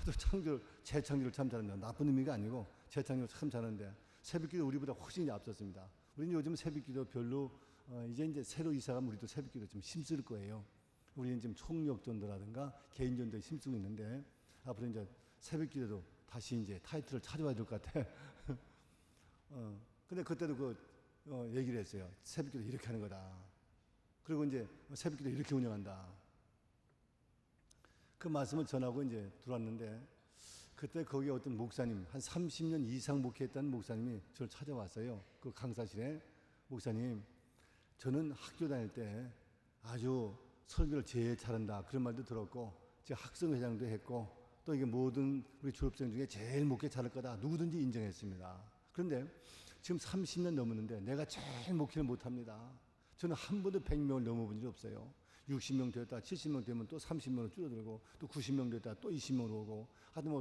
또 재창조를 참 잘합니다. 나쁜 의미가 아니고 재창조를 참 잘하는데 새벽기도 우리보다 훨씬 앞섰습니다. 우리는 요즘 새벽기도 별로 이제 새로 이사가면 우리도 새벽기도 좀 힘쓸 거예요. 우리는 지금 총력전도라든가 개인전도에 힘쓰고 있는데 앞으로 이제 새벽기도도 다시 이제 타이틀을 찾아와야 될 것 같아. 근데 그때도 얘기를 했어요. 새벽기도 이렇게 하는 거다. 그리고 이제 새벽기도 이렇게 운영한다. 그 말씀을 전하고 이제 들어왔는데 그때 거기 어떤 목사님 한 30년 이상 목회했다는 목사님이 저를 찾아왔어요. 그 강사실에 목사님 저는 학교 다닐 때 아주 설교를 제일 잘한다 그런 말도 들었고 제가 학생회장도 했고 또 이게 모든 우리 졸업생 중에 제일 목회 잘할 거다 누구든지 인정했습니다. 그런데 지금 30년 넘었는데 내가 제일 목회를 못합니다. 저는 한 번도 100명을 넘어본 적이 없어요. 60명 되었다 70명 되면 또 30명으로 줄어들고 또 90명 되었다 또 20명으로 오고 하여튼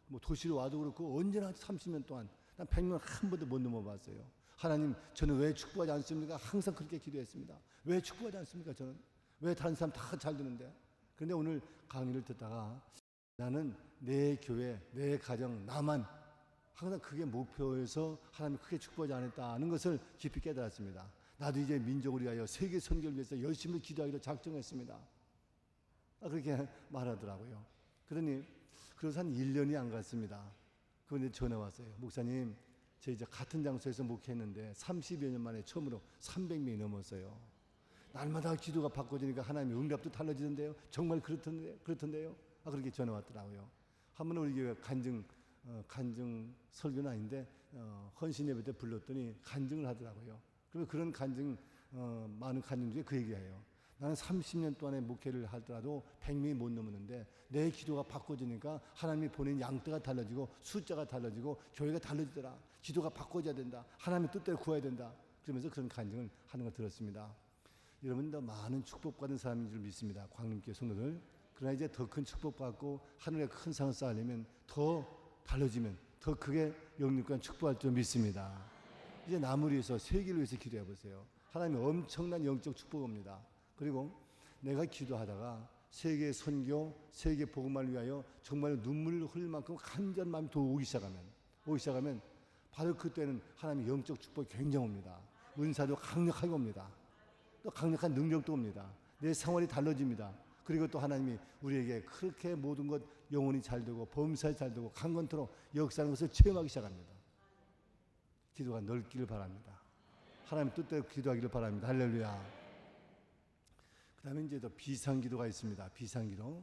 뭐 도시로 와도 그렇고 언제나 30년 동안 난 100명 한 번도 못 넘어봤어요. 하나님 저는 왜 축복하지 않습니까? 항상 그렇게 기도했습니다. 왜 축복하지 않습니까? 저는 왜 다른 사람 다 잘 되는데. 그런데 오늘 강의를 듣다가 나는 내 교회 내 가정 나만 항상 그게 목표에서 하나님이 크게 축복하지 않았다는 것을 깊이 깨달았습니다. 나도 이제 민족을 위하여 세계 선교를 위해서 열심히 기도하기로 작정했습니다. 그렇게 말하더라고요. 그래서 한 1년이 안 갔습니다. 그런데 전화 왔어요. 목사님, 저 이제 같은 장소에서 목회했는데 30여 년 만에 처음으로 300명이 넘었어요. 날마다 기도가 바꿔지니까 하나님의 응답도 달라지던데요. 정말 그렇던데요. 그렇게 전화 왔더라고요. 한 번은 우리 교회 간증 설교는 아닌데 헌신 예배 때 불렀더니 간증을 하더라고요. 그리고 그런 많은 간증 중에 그 얘기예요. 나는 30년 동안에 목회를 하더라도 100명이 못 넘었는데 내 기도가 바꿔지니까 하나님이 보낸 양떼가 달라지고 숫자가 달라지고 교회가 달라지더라. 기도가 바꿔져야 된다. 하나님의 뜻대로 구해야 된다. 그러면서 그런 간증을 하는 걸 들었습니다. 여러분 더 많은 축복받은 사람인 줄 믿습니다. 광림교회 성도들. 그러나 이제 더 큰 축복받고 하늘에 큰 상을 쌓으려면 더 달라지면 더 크게 영육간 축복할 줄 믿습니다. 이제 남을 위해서 세계를 위해서 기도해 보세요. 하나님의 엄청난 영적 축복입니다. 그리고 내가 기도하다가 세계 선교, 세계 복음을 위하여 정말 눈물을 흘릴 만큼 간절한 마음이 더 오기 시작하면 바로 그때는 하나님의 영적 축복이 굉장히 옵니다. 은사도 강력하게 옵니다. 또 강력한 능력도 옵니다. 내 생활이 달라집니다. 그리고 또 하나님이 우리에게 그렇게 모든 것 영혼이 잘 되고 범사에 잘 되고 강건토록 역사하는 것을 체험하기 시작합니다. 기도가 넓기를 바랍니다. 하나님 뜻대로 기도하기를 바랍니다. 할렐루야. 그 다음에 이제 더 비상기도가 있습니다. 비상기도.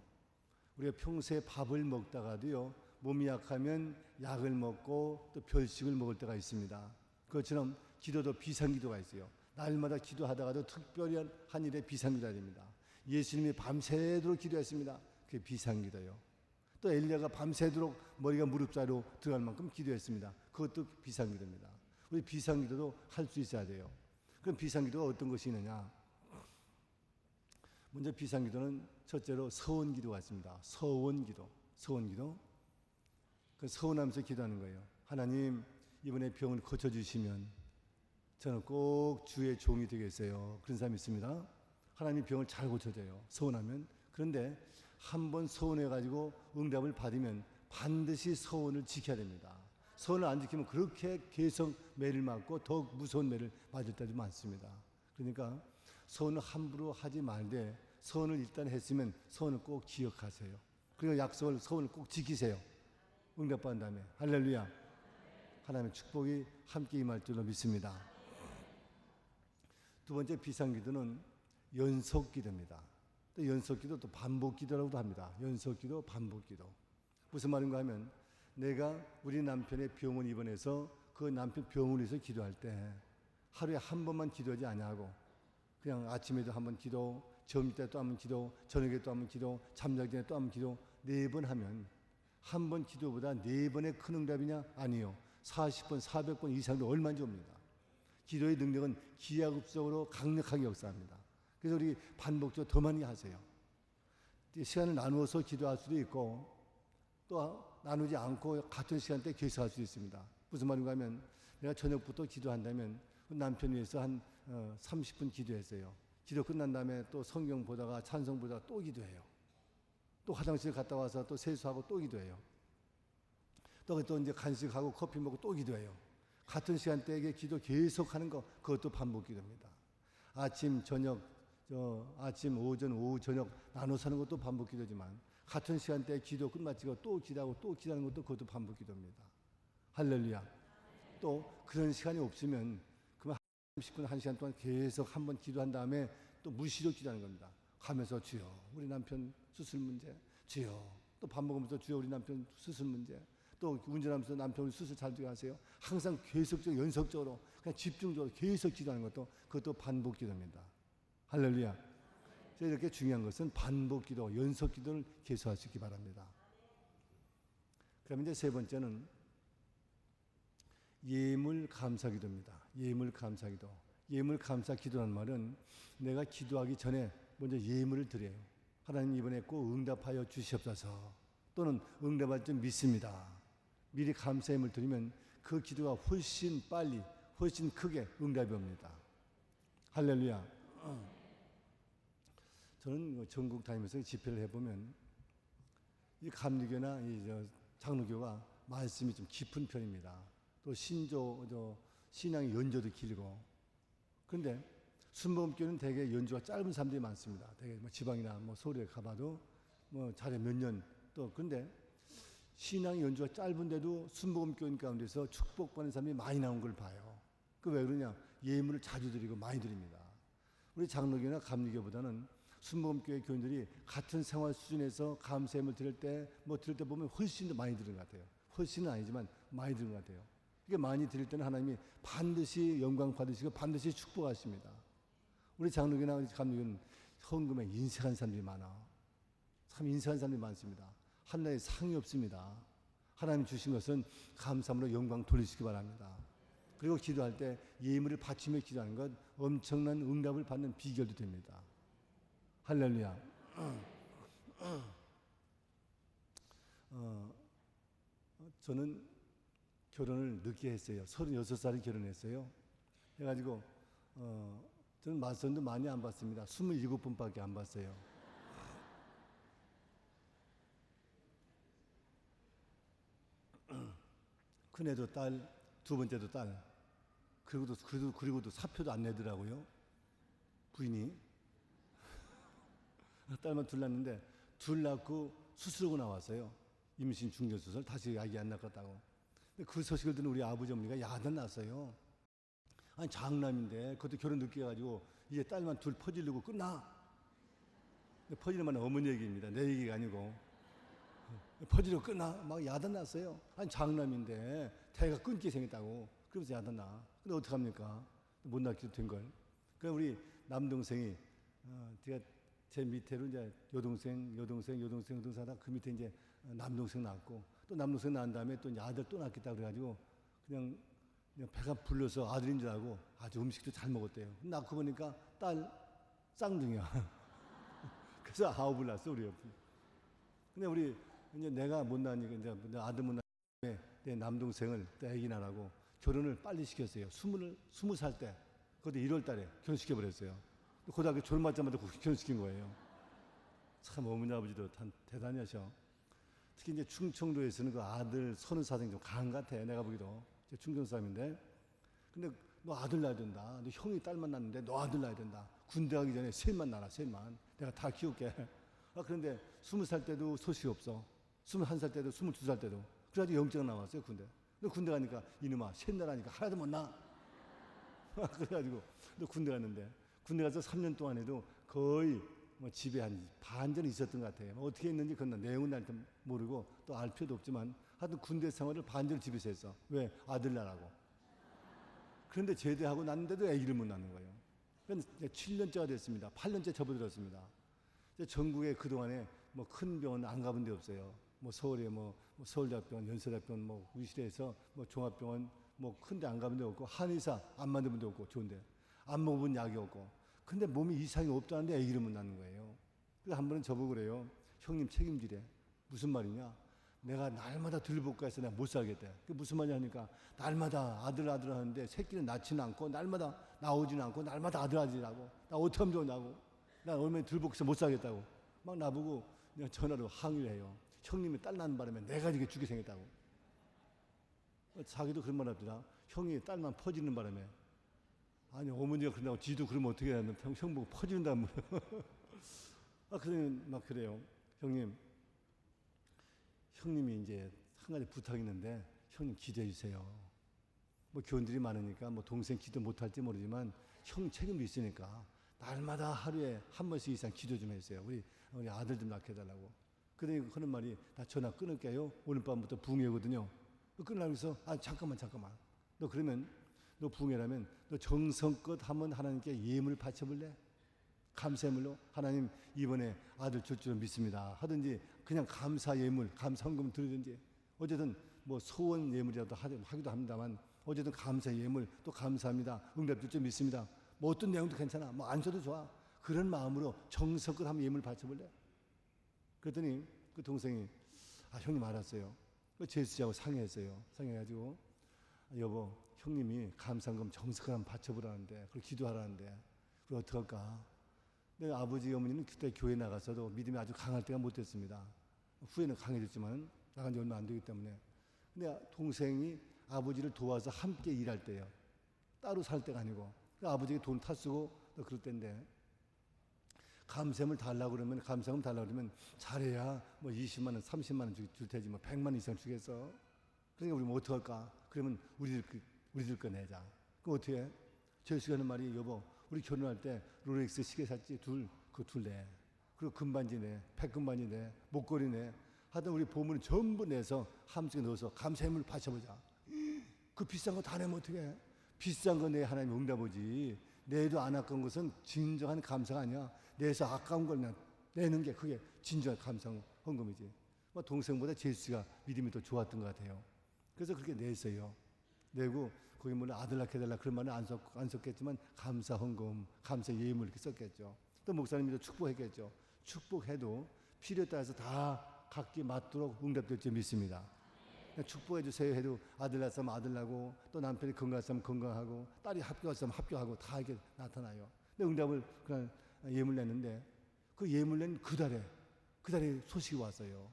우리가 평소에 밥을 먹다가도요, 몸이 약하면 약을 먹고 또 별식을 먹을 때가 있습니다. 그것처럼 기도도 비상기도가 있어요. 날마다 기도하다가도 특별히 한 일에 비상기도가 됩니다. 예수님이 밤새도록 기도했습니다. 그게 비상기도요. 또 엘리야가 밤새도록 머리가 무릎 사이로 들어갈 만큼 기도했습니다. 그것도 비상기도입니다. 우리 비상기도도 할 수 있어야 돼요. 그럼 비상기도가 어떤 것이 있느냐? 먼저 비상기도는 첫째로 서원기도가 있습니다. 서원기도. 그 서원하면서 기도하는 거예요. 하나님, 이번에 병을 고쳐주시면 저는 꼭 주의 종이 되겠어요. 그런 사람이 있습니다. 하나님 병을 잘 고쳐줘요. 서원하면. 그런데 한번 서원해가지고 응답을 받으면 반드시 서원을 지켜야 됩니다. 서원을 안 지키면 그렇게 계속 매를 맞고 더욱 무서운 매를 맞을 때도 많습니다. 그러니까 서원을 함부로 하지 말되 서원을 일단 했으면 서원을 꼭 기억하세요. 그리고 약속을 서원을 꼭 지키세요. 응답받은 다음에. 할렐루야. 하나님의 축복이 함께 임할 줄로 믿습니다. 두 번째 비상기도는 연속기도입니다. 또 연속기도 또 반복기도라고도 합니다. 연속기도, 반복기도. 무슨 말인가 하면 내가 우리 남편의 병원 입원해서 그 남편 병을 위해서 기도할 때 하루에 한 번만 기도하지 아니하고 그냥 아침에도 한 번 기도, 점심 때 또 한 번 기도, 저녁에 또 한 번 기도, 잠자기 전에 또 한 번 기도, 4번 하면 한 번 기도보다 4번의 큰 응답이냐? 아니요. 40번, 400번 이상도 얼마든지 옵니다. 기도의 능력은 기하급수적으로 강력하게 역사합니다. 그래서 우리 반복적으로 더 많이 하세요. 시간을 나누어서 기도할 수도 있고 또 나누지 않고 같은 시간대에 계속할 수도 있습니다. 무슨 말인가 하면 내가 저녁부터 기도한다면 남편 위해서 한 30분 기도했어요. 기도 끝난 다음에 또 성경 보다가 찬송 보다가 또 기도해요. 또 화장실 갔다 와서 또 세수하고 또 기도해요. 또 이제 간식하고 커피 먹고 또 기도해요. 같은 시간대에 기도 계속하는 거 그것도 반복 기도입니다. 아침, 저녁, 아침, 오전, 오후, 저녁 나눠서 하는 것도 반복 기도지만 같은 시간대에 기도 끝마치고 또 기도하고 또 기도하는 것도 그것도 반복 기도입니다. 할렐루야. 또 그런 시간이 없으면 그만 30분, 1시간 동안 계속 한번 기도한 다음에 또 무시로 기도하는 겁니다. 가면서 주여 우리 남편 수술 문제, 주여 또 밥 먹으면서 주여 우리 남편 수술 문제, 또 운전하면서 남편 우리 수술 잘 되게 하세요. 항상 계속적으로 연속적으로 그냥 집중적으로 계속 기도하는 것도 그것도 반복 기도입니다. 할렐루야. 이렇게 중요한 것은 반복 기도, 연속 기도를 계속하시기 바랍니다. 그럼 이제 세 번째는 예물 감사 기도입니다. 예물 감사 기도. 예물 감사 기도라는 말은 내가 기도하기 전에 먼저 예물을 드려요. 하나님 이번에 꼭 응답하여 주시옵소서. 또는 응답할 줄 믿습니다. 미리 감사 예물 드리면 그 기도가 훨씬 빨리, 훨씬 크게 응답이 옵니다. 할렐루야. 저는 전국 다니면서 집회를 해보면 이 감리교나 이 장로교가 말씀이 좀 깊은 편입니다. 또 신앙의 연조도 길고. 그런데 순복음교는 되게 연조가 짧은 사람들이 많습니다. 되게 뭐 지방이나 뭐 서울에 가봐도 뭐 잘해 몇 년 또. 그런데 신앙의 연조가 짧은데도 순복음교인 가운데서 축복받는 사람이 많이 나온 걸 봐요. 그 왜 그러냐? 예물을 자주 드리고 많이 드립니다. 우리 장로교나 감리교보다는 순복음교회 교인들이 같은 생활 수준에서 감사예물 드릴 때 보면 훨씬 더 많이 드리는 것 같아요. 훨씬은 아니지만 많이 드리는 것 같아요. 이게 많이 드릴 때는 하나님이 반드시 영광 받으시고 반드시 축복하십니다. 우리 장로교나 우리 감리교는 현금에 인색한 사람들이 많아. 참 인색한 사람들이 많습니다. 하나님의 상이 없습니다. 하나님 주신 것은 감사함으로 영광 돌리시기 바랍니다. 그리고 기도할 때 예물을 바치며 기도하는 것 엄청난 응답을 받는 비결도 됩니다. 할렐루야. 저는 결혼을 늦게 했어요. 36살에 결혼했어요. 해가지고 저는 맞선도 많이 안 받습니다. 27번밖에 안 받았어요. 큰애도 딸, 두 번째도 딸. 그리고도 사표도 안 내더라고요. 부인이. 딸만 둘 낳았는데 둘 낳고 수술하고 나왔어요. 임신 중전수술. 다시 아기 안 낳았다고. 근데 그 소식을 듣는 우리 아버지 어머니가 야단 났어요. 아니 장남인데 그것도 결혼 늦게 해가지고 이제 딸만 둘 퍼지려고 끝나. 퍼지는 말은 어머니 얘기입니다. 내 얘기가 아니고. 퍼지려고 끝나. 막 야단 났어요. 아니 장남인데 태가 끊기게 생겼다고. 그러면서 야단 나. 근데 어떡합니까? 못 낳기도 된 걸. 그러니까 우리 남동생이 제가 제 밑에로 이제 여동생 하다 그 밑에 이제 남동생 낳았고 또 남동생 낳은 다음에 또 이제 아들 또 낳겠다 그래가지고 그냥 배가 불러서 아들인 줄 알고 아주 음식도 잘 먹었대요. 낳고 보니까 딸 쌍둥이야. 그래서 아홉을 낳았어 우리 옆에. 근데 우리 이제 내가 못 낳으니까 이제 아들 못 낳으니까 내 남동생을 또 애기 낳으라고 결혼을 빨리 시켰어요. 20살 때. 그것도 1월 달에 결혼시켜 버렸어요. 고등학교 졸업맞자마자 결혼시킨 거예요. 참 어머니 아버지도 대단하셔. 특히 이제 충청도에서는 그 아들 선우 사정이 좀 강한 것 같아. 내가 보기도. 충청 사람인데. 근데 너 아들 낳아야 된다. 너 형이 딸만 낳는데 너 아들 낳아야 된다. 군대 가기 전에 셋만 낳아, 셋만. 내가 다 키울게. 그런데 20살 때도 소식이 없어. 21살 때도 22살 때도. 그래가지고 영장 나왔어요, 군대. 너 군대 가니까 이놈아 셋 낳으니까 하나도 못 낳아. 그래가지고 너 군대 갔는데 군대 가서 3년 동안 해도 거의 뭐 집에 한 반전이 있었던 것 같아요. 어떻게 했는지 그건 내용은 날 모르고 또 알 필요도 없지만 하여튼 군대 생활을 반절 집에서 했어. 왜? 아들 낳으라고. 그런데 제대하고 났는데도 아기를 못 낳는 거예요. 그러니까 7년째가 됐습니다. 8년째 접어들었습니다. 전국에 그동안에 뭐 큰 병원 안 가본 데 없어요. 뭐 서울에 뭐 서울대학병원, 연세대학병원, 뭐 우리 시대에서 뭐 종합병원 뭐 큰 데 안 가본 데 없고 한의사 안 만든 데 없고 좋은데 안 먹어본 약이 없고 근데 몸에 이상이 없다는데 아기를 못 낳는 거예요. 그래서 한 번은 저보고 그래요. 형님 책임지래. 무슨 말이냐? 내가 날마다 들볶아해서 내가 못 살겠대. 그게 무슨 말이냐 하니까 날마다 아들 하는데 새끼는 낳지는 않고 날마다 나오지는 않고 날마다 아들하고 나 어떻게 하면 좋냐고. 나 얼마나 들볶아서 못 살겠다고. 막 나보고 그냥 전화로 항의를 해요. 형님이 딸 낳는 바람에 내가 이렇게 죽게 생겼다고. 자기도 그런 말 합니다. 형이 딸만 퍼지는 바람에. 아니 어머니가 그런다고 지도 그러면 어떻게 해야 하나. 형 보고 퍼지는다면. 그러면 막 그래요. 형님이 이제 한 가지 부탁이 있는데 형님 기도해 주세요. 뭐 교인들이 많으니까 뭐 동생 기도 못할지 모르지만 형 책임도 있으니까 날마다 하루에 한 번씩 이상 기도 좀 해주세요. 우리 아들 좀 낳게 해달라고. 그러니 그런 말이 나 전화 끊을게요. 오늘 밤부터 부흥회거든요. 끊으라고 해서 잠깐만. 너 그러면 너 부흥회라면 너 정성껏 한번 하나님께 예물 바쳐볼래? 감사예물로 하나님 이번에 아들 줄 줄 믿습니다 하든지 그냥 감사 예물 감사 헌금 드리든지 어쨌든 뭐 소원 예물이라도 하기도 합니다만 어쨌든 감사 예물 또 감사합니다 응답 줄 줄 믿습니다 뭐 어떤 내용도 괜찮아 뭐 안 줘도 좋아 그런 마음으로 정성껏 한번 예물 바쳐볼래? 그랬더니 그 동생이 형님 알았어요. 그 제수씨하고 상의했어요. 상의해가지고 여보 형님이 감사금 정성껏 한번 바쳐보라는데 그걸 기도하라는데 그걸 어떡할까? 내 아버지 어머니는 그때 교회 나가서도 믿음이 아주 강할 때가 못 됐습니다. 후에는 강해졌지만 나간 지 얼마 안 되기 때문에. 근데 동생이 아버지를 도와서 함께 일할 때예요. 따로 살 때가 아니고. 아버지가 돈 타 쓰고 그럴 때인데 감사금을 달라고 그러면 잘해야 뭐 20만 원, 30만 원 줄 테지 뭐 100만 원 이상 주겠어. 그러니까 우리 뭐 어떡할까? 그러면 우리들 거 내자. 그럼 어떻게 해? 제수가 하는 말이 여보 우리 결혼할 때 롤렉스 시계 샀지 그거 둘 내. 그리고 금반지 내, 백금반지 내, 목걸이 내. 하여튼 우리 보물은 전부 내서 함속에 넣어서 감사함을 바쳐보자. 그 비싼 거 다 내면 어떡해? 비싼 거 내 하나님 응답 오지. 내도 안 아까운 것은 진정한 감사가 아니야. 내에서 아까운 걸 내는 게 그게 진정한 감사한 헌금이지. 동생보다 제수가 믿음이 더 좋았던 것 같아요. 그래서 그렇게 냈어요. 내고 거기 물론 아들 낳게 해달라 그런 말은 안 썼겠지만 감사 헌금, 감사 예물 이렇게 썼겠죠. 또 목사님도 축복했겠죠. 축복해도 필요에 따라서 다 각기 맞도록 응답될 줄 믿습니다. 축복해 주세요 해도 아들 낳았으면 아들 낳고 또 남편이 건강했으면 건강하고 딸이 합격했으면 합격하고 다 이렇게 나타나요. 근데 응답을 그냥 예물 냈는데 그 예물 낸 그 달에 소식이 왔어요.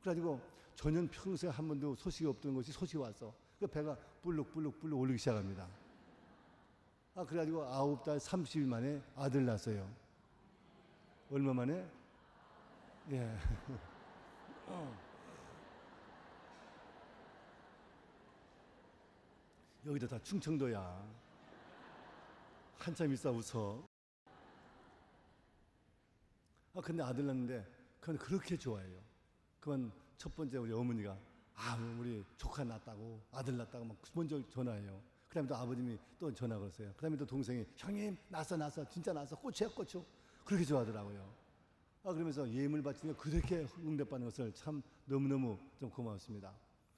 그래가지고 전년 평소에 한 번도 소식이 없던 것이 소식이 왔어. 그 배가 불룩불룩 오르기 시작합니다. 그래가지고 9달 30일 만에 아들 낳았어요. 얼마 만에? 예. 여기도 다 충청도야. 한참 있어 웃어. 근데 아들 낳는데 그건 그렇게 좋아해요. 그건 첫 번째 우리 어머니가 우리 조카 낳았다고 아들 낳았다고 막 먼저 전화해요. 그 다음에 또 아버님이 또 전화 걸었어요. 그 다음에 또 동생이 형님 낳았어 진짜 낳았어 고추야 고추 그렇게 좋아하더라고요. 그러면서 예물 바치는 그렇게 응답받는 것을 참 너무너무 좀 고마웠습니다.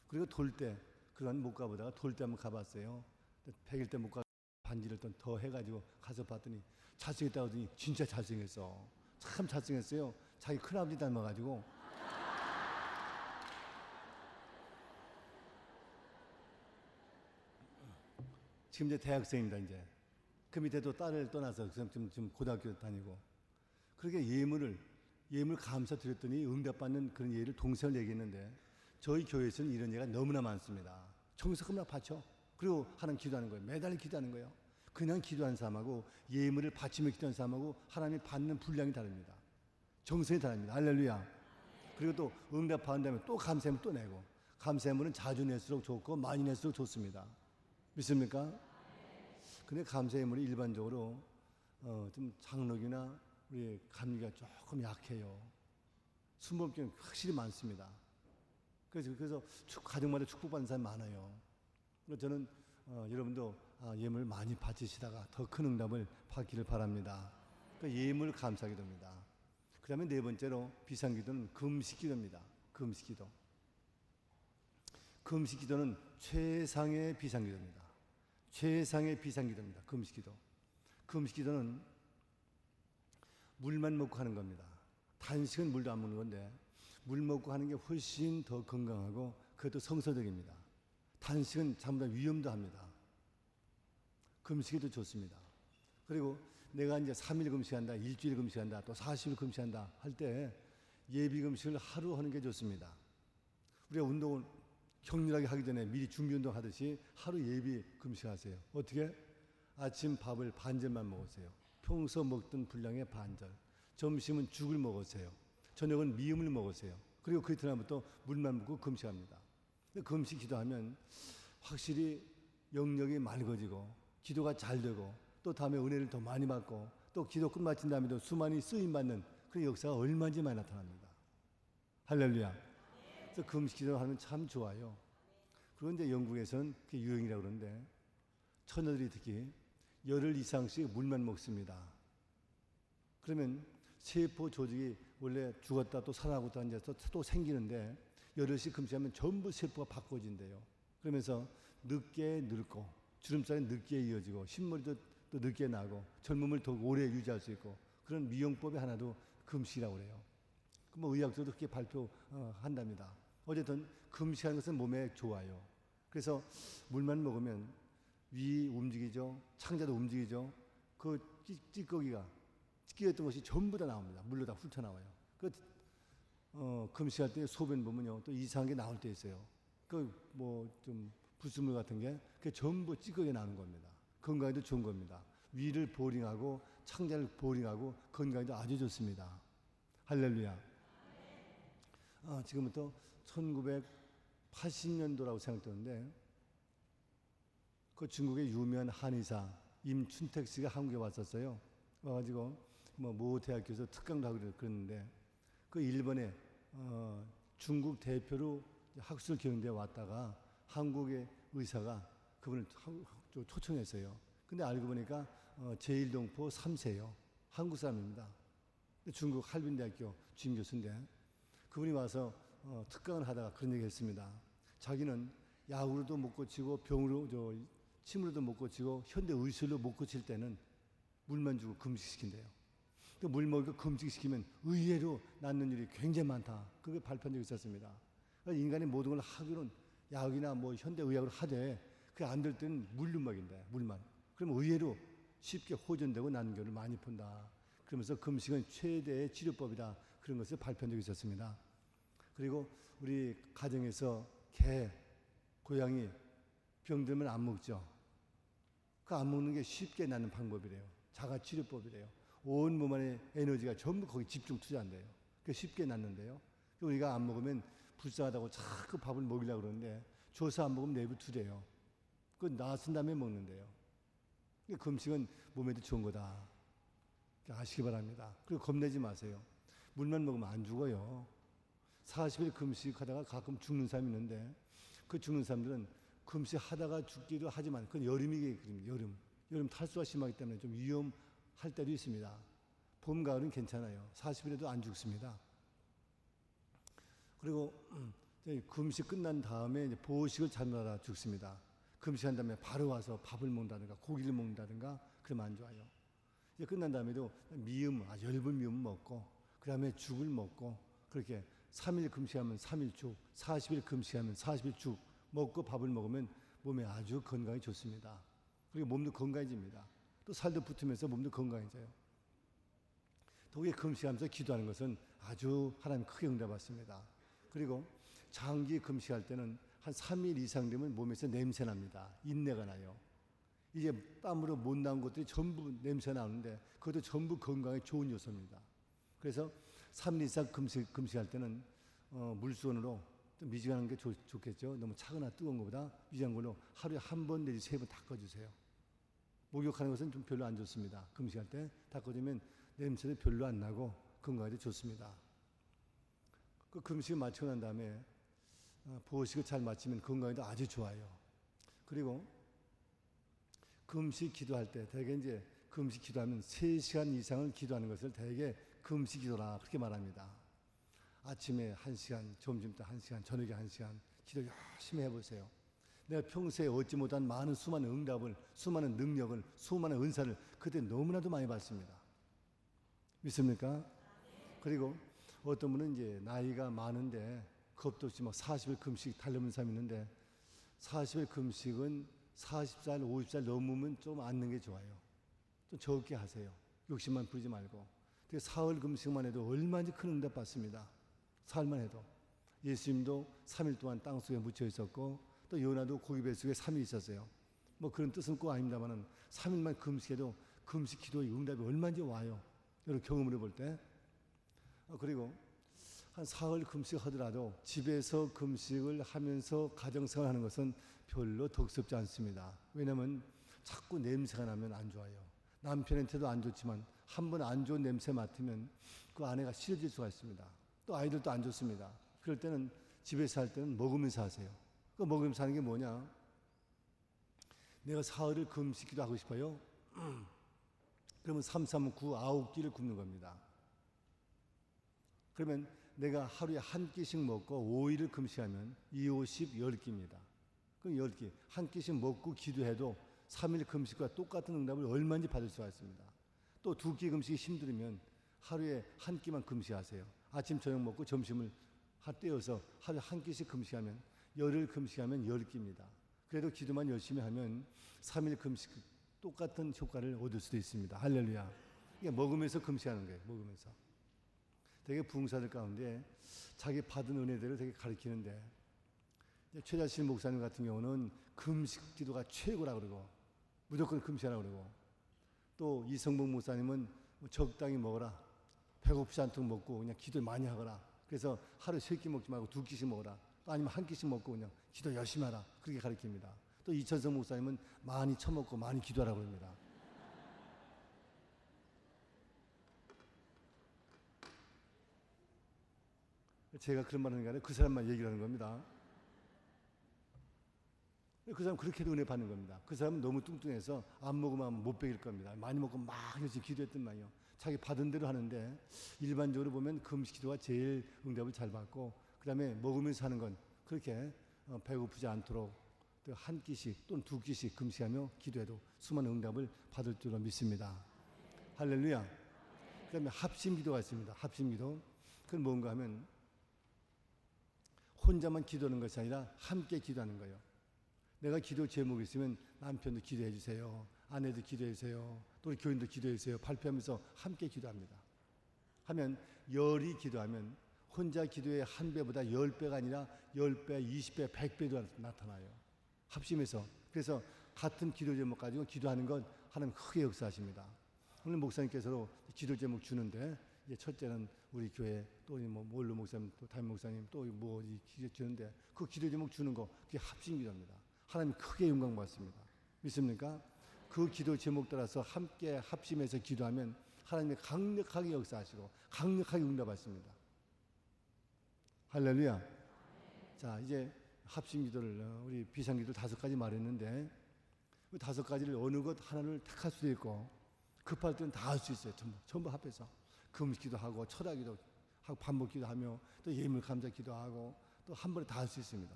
그리고 돌 때 그간 못 가보다가 돌 때 한번 가봤어요. 100일 때 못 가 반지를 또 더 해가지고 가서 봤더니 잘생겼다고 하더니 진짜 잘생겼어. 참 잘생겼어요. 자기 큰아버지 닮아가지고. 지금 이제 대학생입니다. 이제 그 밑에도 딸을 떠나서 지금 고등학교 다니고 그렇게 예물 감사 드렸더니 응답받는 그런 예를 동생을 얘기했는데 저희 교회에서는 이런 예가 너무나 많습니다. 정석하면 바쳐. 그리고 하나님 기도하는 거예요. 매달 기도하는 거예요. 그냥 기도하는 사람하고 예물을 바치며 기도하는 사람하고 하나님이 받는 분량이 다릅니다. 정성이 다릅니다. 할렐루야. 그리고 또 응답 받은 다음에 또 감사함을 또 내고 감사함은 자주 낼수록 좋고 많이 낼수록 좋습니다. 믿습니까? 근데 감사함이 일반적으로 좀 장로교나 우리 감리가 조금 약해요. 순범교는 확실히 많습니다. 그래서 가정마다 축복받는 사람이 많아요. 저는 여러분도 예물 많이 바치시다가 더 큰 응답을 받기를 바랍니다. 예물 감사하게 됩니다. 그 다음에 네 번째로 비상기도는 금식기도입니다. 금식기도. 금식기도는 최상의 비상기도입니다. 최상의 비상기도입니다. 금식기도. 금식기도는 물만 먹고 하는 겁니다. 단식은 물도 안 먹는 건데 물 먹고 하는 게 훨씬 더 건강하고 그것도 성서적입니다. 단식은 전부 다 위험도 합니다. 금식이 더 좋습니다. 그리고 내가 이제 3일 금식한다, 일주일 금식한다, 또 40일 금식한다 할 때 예비 금식을 하루 하는 게 좋습니다. 우리가 운동을 격렬하게 하기 전에 미리 준비 운동 하듯이 하루 예비 금식하세요. 어떻게? 아침 밥을 반절만 먹으세요. 평소 먹던 분량의 반절. 점심은 죽을 먹으세요. 저녁은 미음을 먹으세요. 그리고 그 이튿날부터 물만 먹고 금식합니다. 금식 기도하면 확실히 영역이 맑아지고 기도가 잘 되고 또 다음에 은혜를 더 많이 받고 또 기도 끝마친 다음에도 수많이 쓰임받는 그런 역사가 얼마든지 많이 나타납니다. 할렐루야. 그래서 금식 기도하면 참 좋아요. 그리고 이제 영국에서는 그게 유행이라고 그러는데 처녀들이 특히 열흘 이상씩 물만 먹습니다. 그러면 세포 조직이 원래 죽었다 또 살아나고 또 앉아서 또 생기는데 열흘씩 금식하면 전부 세포가 바꿔진대요. 그러면서 늦게 늙고 주름살이 늦게 이어지고 흰머리도 또 늦게 나고 젊음을 더 오래 유지할 수 있고 그런 미용법이 하나도 금식이라고 그래요. 뭐 의학적으로 그렇게 발표한답니다. 어쨌든 금식하는 것은 몸에 좋아요. 그래서 물만 먹으면 위 움직이죠. 창자도 움직이죠. 그 찌꺼기가 찌꺼기였던 것이 전부 다 나옵니다. 물로 다 훑어나와요. 금식할 때 소변 보면요. 또 이상한 게 나올 때 있어요. 뭐 좀 불순물 같은 게 그게 전부 찌꺼기가 나오는 겁니다. 건강에도 좋은 겁니다. 위를 보링하고 창자를 보링하고 건강에도 아주 좋습니다. 할렐루야. 지금부터 1980년도라고 생각되는데 그 중국의 유명한 한의사 임춘택 씨가 한국에 왔었어요. 와가지고 모 대학교에서 특강도 하고 그랬는데 그 일본에 중국 대표로 학술 경대에 왔다가 한국의 의사가 그분을 초청했어요. 근데 알고 보니까 제1동포 3세요. 한국 사람입니다. 중국 할빈대학교 주임 교수인데 그분이 와서 특강을 하다가 그런 얘기 했습니다. 자기는 약으로도 못 고치고 병으로 침으로도 못 고치고 현대 의술로 못 고칠 때는 물만 주고 금식시킨대요. 그 물 먹이고 금식시키면 의외로 낫는 일이 굉장히 많다. 그게 발표한 적이 있었습니다. 그러니까 인간이 모든 걸 하기로는 약이나 뭐 현대 의학으로 하되 그게 안 될 때는 물로 먹인대. 물만. 그럼 의외로 쉽게 호전되고 낫는 경우를 많이 본다. 그러면서 금식은 최대의 치료법이다. 그런 것을 발표한 적이 있었습니다. 그리고 우리 가정에서 개, 고양이 병들면 안 먹죠. 그 안 먹는 게 쉽게 낫는 방법이래요. 자가치료법이래요. 온 몸 안에 에너지가 전부 거기 집중 투자한대요. 그게 쉽게 낫는데요. 우리가 안 먹으면 불쌍하다고 자꾸 밥을 먹이려고 그러는데 줘서 안 먹으면 내버두래요. 그건 나선 다음에 먹는데요. 금식은 몸에도 좋은 거다. 아시기 바랍니다. 그리고 겁내지 마세요. 물만 먹으면 안 죽어요. 40일 금식하다가 가끔 죽는 사람이 있는데 그 죽는 사람들은 금식하다가 죽기도 하지만 그건 여름이거든요. 여름 탈수가 심하기 때문에 좀 위험할 때도 있습니다. 봄, 가을은 괜찮아요. 40일에도 안 죽습니다. 그리고 금식 끝난 다음에 이제 보식을 잘못하다 죽습니다. 금식한 다음에 바로 와서 밥을 먹는다든가 고기를 먹는다든가 그러면 안 좋아요. 이제 끝난 다음에도 미음, 엷은 미음 먹고 그 다음에 죽을 먹고 그렇게 3일 금식하면 3일 죽, 40일 금식하면 40일 죽 먹고 밥을 먹으면 몸에 아주 건강이 좋습니다. 그리고 몸도 건강해집니다. 또 살도 붙으면서 몸도 건강해져요. 더욱이 금식하면서 기도하는 것은 아주 하나님 크게 응답받습니다. 그리고 장기 금식할 때는 한 3일 이상 되면 몸에서 냄새 납니다. 인내가 나요. 이제 땀으로 못 나온 것들이 전부 냄새 나오는데 그것도 전부 건강에 좋은 요소입니다. 그래서 3일 이상 금식할 때는 물수건으로 좀 미지근한 게 좋겠죠. 너무 차거나 뜨거운 것보다 미지근한 걸로 하루에 한 번 내지 3번 닦아주세요. 목욕하는 것은 좀 별로 안 좋습니다. 금식할 때 닦아주면 냄새도 별로 안 나고 건강에도 좋습니다. 그 금식을 마치고 난 다음에 보식을 잘 마치면 건강에도 아주 좋아요. 그리고 금식 기도할 때 대개 이제 금식 기도하면 3시간 이상을 기도하는 것을 대개 금식 기도라 그렇게 말합니다. 아침에 1시간, 점심 때 1시간, 저녁에 1시간 기도 열심히 해보세요. 내가 평소에 얻지 못한 많은 수많은 응답을, 수많은 능력을, 수많은 은사를 그때 너무나도 많이 받습니다. 믿습니까? 그리고 어떤 분은 이제 나이가 많은데 겁도 없이 막 40일 금식 달려는 사람이 있는데 40일 금식은 40살, 50살 넘으면 좀 앉는 게 좋아요. 좀 적게 하세요. 욕심만 부리지 말고. 사흘 금식만 해도 얼마나 큰 응답 받습니다. 사흘만 해도. 예수님도 3일 동안 땅속에 묻혀 있었고 또 요나도 고기 뱃속에 3일 있었어요. 뭐 그런 뜻은 꼭 아닙니다만은 3일만 금식해도 금식 기도의 응답이 얼마나 와요. 여러분 경험을 해볼 때. 그리고 한 사흘 금식하더라도 집에서 금식을 하면서 가정생활 하는 것은 별로 덕스럽지 않습니다. 왜냐하면 자꾸 냄새가 나면 안 좋아요. 남편한테도 안 좋지만 한 번 안 좋은 냄새 맡으면 그 아내가 싫어질 수가 있습니다. 또 아이들도 안 좋습니다. 그럴 때는 집에서 할 때는 먹으면서 하세요. 그 먹으면서 하는 게 뭐냐? 내가 사흘을 금식기도 하고 싶어요. 그러면 3, 3, 9, 9끼를 굶는 겁니다. 그러면 내가 하루에 한 끼씩 먹고 5일을 금식하면 2, 5, 10, 10끼입니다. 그럼 10끼. 한 끼씩 먹고 기도해도 3일 금식과 똑같은 응답을 얼마든지 받을 수가 있습니다. 또 2끼 금식이 힘들면 하루에 한 끼만 금식하세요. 아침, 저녁 먹고 점심을 떼어서 하루에 한 끼씩 금식하면 열흘 금식하면 10끼입니다. 그래도 기도만 열심히 하면 3일 금식 똑같은 효과를 얻을 수도 있습니다. 할렐루야. 이게 먹으면서 금식하는 거예요. 먹으면서. 되게 부흥사들 가운데 자기 받은 은혜들을 되게 가르치는데 최자실 목사님 같은 경우는 금식 기도가 최고라고 그러고 무조건 금식하라고 그러고 또 이성봉 목사님은 적당히 먹어라. 배고프지 않도록 먹고 그냥 기도 많이 하거라. 그래서 하루 3끼 먹지 말고 2끼씩 먹어라. 또 아니면 한 끼씩 먹고 그냥 기도 열심히 하라. 그렇게 가르칩니다. 또 이천성 목사님은 많이 처먹고 많이 기도하라고 합니다. 제가 그런 말 하는 게 아니라 그 사람만 얘기를 하는 겁니다. 그 사람 그렇게도 은혜 받는 겁니다. 그 사람은 너무 뚱뚱해서 안 먹으면 못 베길 겁니다. 많이 먹고 막 열심히 기도했단 말이에요. 자기 받은 대로 하는데 일반적으로 보면 금식 기도가 제일 응답을 잘 받고, 그 다음에 먹으면서 하는 건 그렇게 배고프지 않도록 또 한 끼씩 또는 두 끼씩 금식하며 기도해도 수많은 응답을 받을 줄로 믿습니다. 할렐루야. 그 다음에 합심기도가 있습니다. 합심기도. 그건 뭔가 하면 혼자만 기도하는 것이 아니라 함께 기도하는 거예요. 내가 기도 제목이 있으면 남편도 기도해 주세요, 아내도 기도해 주세요, 또 우리 교인도 기도해 주세요 발표하면서 함께 기도합니다. 하면 열이 기도하면 혼자 기도의 한 배보다 10배가 아니라 10배, 20배, 100배도 나타나요. 합심해서. 그래서 같은 기도 제목 가지고 기도하는 건 하나님 크게 역사하십니다. 오늘 목사님께서도 기도 제목 주는데, 이제 첫째는 우리 교회 또 뭐 몰루 목사님, 또 담임 목사님 또 뭐 기도 주는데, 그 기도 제목 주는 거 그게 합심 기도입니다. 하나님 크게 영광 받습니다. 믿습니까? 그 기도 제목 따라서 함께 합심해서 기도하면 하나님이 강력하게 역사하시고 강력하게 응답하십니다. 할렐루야. 자, 이제 합심 기도를 우리 비상 기도 5가지 말했는데, 그 5가지를 어느 것 하나를 택할 수도 있고 급할 때는 다 할 수 있어요. 전부 합해서 금식기도 하고 철학기도 하고 반복기도 하며 또 예물 감사 기도하고 또 한 번에 다 할 수 있습니다.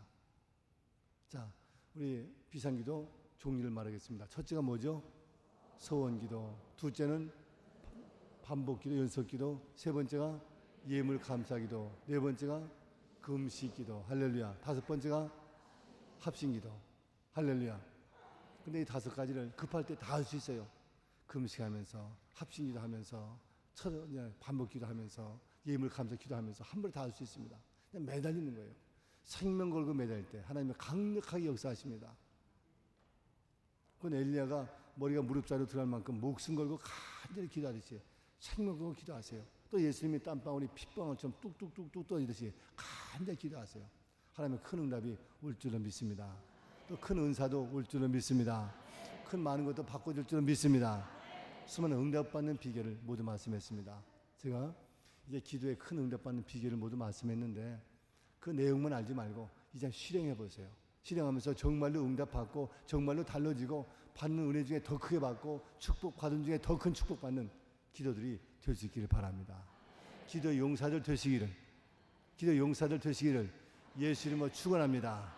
자, 우리 비상기도 종류를 말하겠습니다. 첫째가 뭐죠? 서원기도. 둘째는 반복기도, 연속기도. 세 번째가 예물 감사기도. 네 번째가 금식기도. 할렐루야. 5번째가 합심기도. 할렐루야. 근데 이 5가지를 급할 때 다 할 수 있어요. 금식하면서, 합심기도 하면서, 반복기도 하면서, 예물 감사기도 하면서 한 번에 다 할 수 있습니다. 그냥 매달리는 거예요. 생명 걸고 매달릴 때 하나님이 강력하게 역사하십니다. 그건 엘리야가 머리가 무릎 사이로 들어갈 만큼 목숨 걸고 간절히 기도하듯이 생명 걸고 기도하세요. 또 예수님이 땀방울이 핏방울처럼 뚝뚝뚝뚝 떨어지듯이 간절히 기도하세요. 하나님의 큰 응답이 올 줄로 믿습니다. 또 큰 은사도 올 줄로 믿습니다. 큰 많은 것도 바꿔줄 줄로 믿습니다. 수많은 응답받는 비결을 모두 말씀했습니다. 제가 이제 기도에 큰 응답받는 비결을 모두 말씀했는데, 그 내용만 알지 말고 이제 실행해 보세요. 실행하면서 정말로 응답받고 정말로 달라지고 받는 은혜 중에 더 크게 받고 축복 받은 중에 더 큰 축복 받는 기도들이 될 수 있기를 바랍니다. 기도 용사들 되시기를, 기도 용사들 되시기를 예수 이름으로 축원합니다.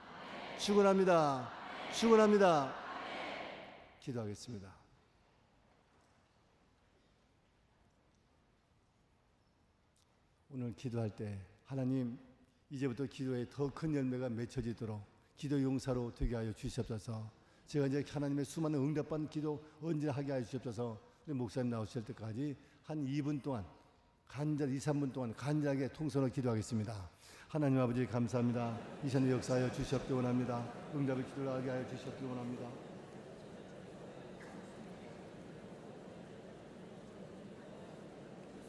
축원합니다. 축원합니다. 기도하겠습니다. 오늘 기도할 때 하나님, 이제부터 기도에 더 큰 열매가 맺혀지도록 기도 용사로 되게 하여 주시옵소서. 제가 이제 하나님의 수많은 응답받는 기도 언제나 하게 하여 주시옵소서. 우리 목사님 나오실 때까지 한 2분 동안 간절히 2-3분 동안 간절하게 통성으로 기도하겠습니다. 하나님 아버지 감사합니다. 이 시간에 역사하여 주시옵기 원합니다. 응답의 기도를 하게 하여 주시옵기 원합니다.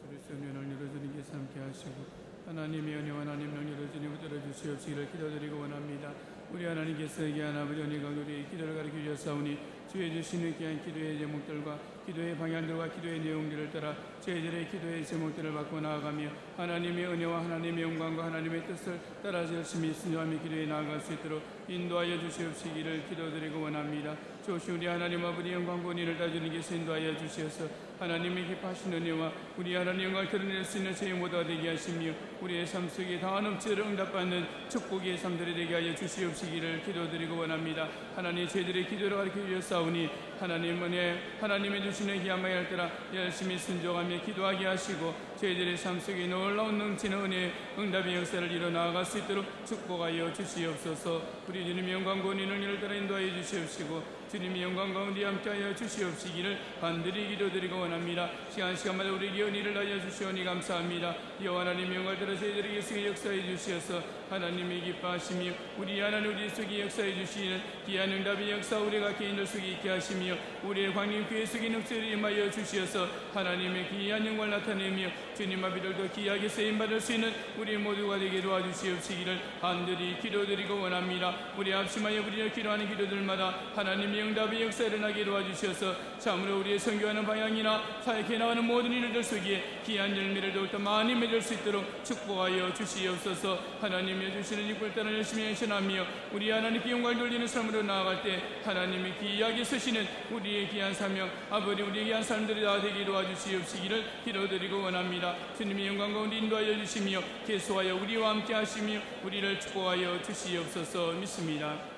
그리스도의 은혜를 이루어주님께서 함께 하시고 하나님의 은혜와 하나님의 은혜를 주님 붙들어 주시옵시기를 기도드리고 원합니다. 우리 하나님께서 귀한 아버지 은혜가 우리의 기도를 가르쳐 주셨사오니 주의 주시는 귀한 기도의 제목들과 기도의 방향들과 기도의 내용들을 따라 저희들의 기도의 제목들을 받고 나아가며 하나님의 은혜와 하나님의 영광과 하나님의 뜻을 따라서 열심히 순종하며 기도에 나아갈 수 있도록 인도하여 주시옵시기를 기도드리고 원합니다. 조시 우리 하나님 아버지 영광 권위를 다 주님께서 인도하여 주시어서 하나님의 기뻐하신 은혜와 우리 하나님 영광을 드러낼 수 있는 저희 모두가 되게 하시며 우리의 삶 속에 다한 넘치도록 응답받는 축복의 삶들이 되게 하여 주시옵시기를 기도드리고 원합니다. 하나님 저희들의 기도를 가르쳐 주셨사오니 하나님 은혜 하나님의 주시는 귀한 말을 따라 열심히 순종하며 기도하게 하시고 저희들의 삶 속에 놀라운 넘치는 은혜의 응답의 역사를 이뤄나아갈 수 있도록 축복하여 주시옵소서. 우리 주님의 영광 권위는 이를 따라 인도하여 주시옵시고 주님의 영광 가운데 함께하여 주시옵시기를 간절히 기도드리고 원합니다. 시간마다 우리에게 은혜를 하여 주시오니 감사합니다. 여호와 하나님의 영광을 따라 저희들에게 속에 역사해 주시어서 하나님의 기뻐하시며 우리 하나님 우리 속에 역사해 주시는 귀한 응답의 역사 우리가 개인들 속에 있게 하시며 우리의 광림 교회 속에 넉세를 임하여 주시어서 하나님의 귀한 영광을 나타내며 주님 아비들도 귀하게 쓰임받을 수 있는 우리 모두가 되게 도와주시옵시기를 간절히 기도드리고 원합니다. 우리 합심하여 우리를 기도하는 기도들마다 하나님의 응답의 역사 일어나게 도와주셔서 참으로 우리의 선교하는 방향이나 사역해 나가는 모든 일들 속에 귀한 열매를 더욱더 많이 맺을 수 있도록 축복하여 주시옵소서. 하나님의 주시는 이 꿀단을 열심히 행신하며 우리 하나님께 영광을 돌리는 삶으로 나아갈 때 하나님이 귀하게 쓰시는 우리의 귀한 사명, 아버지 우리의 귀한 삶들이 다 되게 도와주시옵시기를 기도드리고 원합니다. 주님의 영광 가운데 인도하여 주시며 계속하여 우리와 함께 하시며 우리를 축복하여 주시옵소서 믿습니다.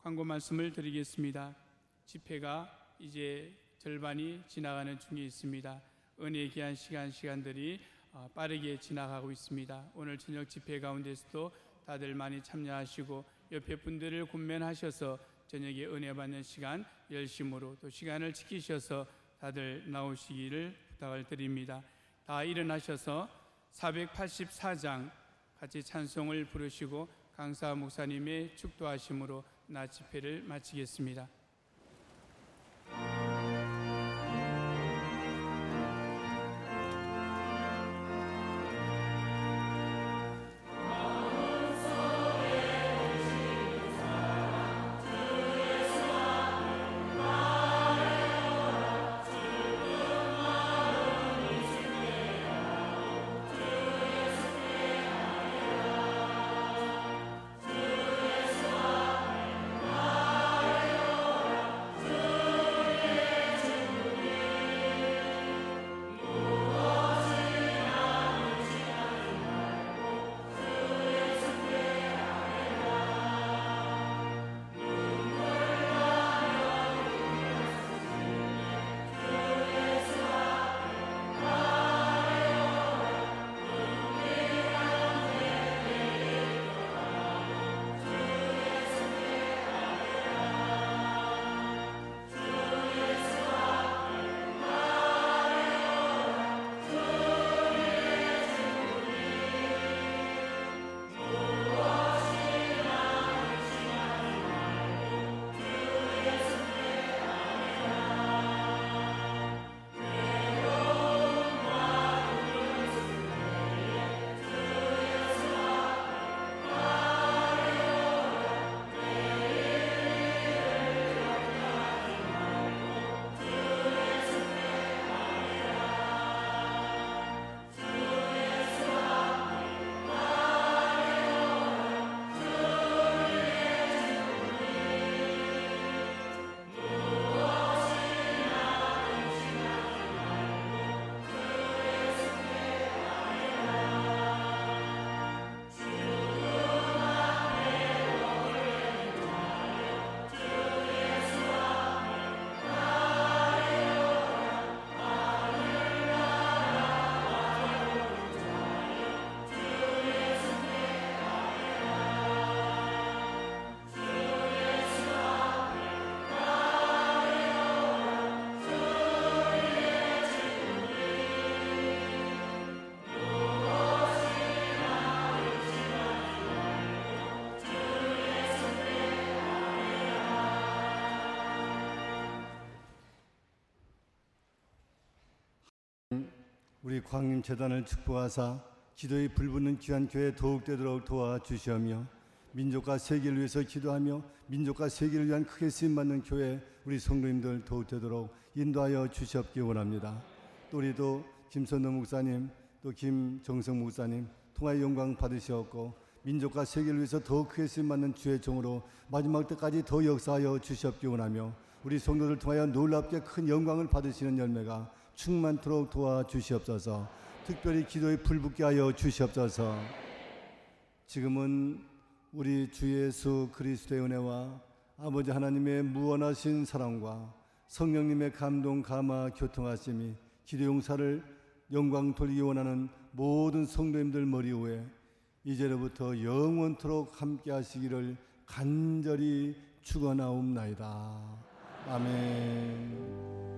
광고 말씀을 드리겠습니다. 집회가 이제 절반이 지나가는 중에 있습니다. 은혜의 귀한 시간들이 빠르게 지나가고 있습니다. 오늘 저녁 집회 가운데서도 다들 많이 참여하시고 옆에 분들을 권면하셔서 저녁에 은혜 받는 시간 열심으로 또 시간을 지키셔서 다들 나오시기를 부탁을 드립니다. 다 일어나셔서 484장 같이 찬송을 부르시고 강사 목사님의 축도하심으로 낮 집회를 마치겠습니다. 우리 광림재단을 축복하사 기도에 불붙는 귀한 교회 더욱되도록 도와주시오며 민족과 세계를 위해서 기도하며 민족과 세계를 위한 크게 쓰임받는 교회 우리 성도님들 더욱되도록 인도하여 주시옵기 원합니다. 또 우리도 김선도 목사님 또 김정성 목사님 통하여 영광 받으시옵고 민족과 세계를 위해서 더 크게 쓰임받는 주의 종으로 마지막 때까지 더 역사하여 주시옵기 원하며 우리 성도들 통하여 놀랍게 큰 영광을 받으시는 열매가 충만토록 도와주시옵소서. 특별히 기도에 불붙게 하여 주시옵소서. 지금은 우리 주 예수 그리스도의 은혜와 아버지 하나님의 무한하신 사랑과 성령님의 감동 감화 교통하심이 기도 용사를 영광 돌리기 원하는 모든 성도님들 머리 위에 이제로부터 영원토록 함께 하시기를 간절히 축원하옵나이다. 아멘.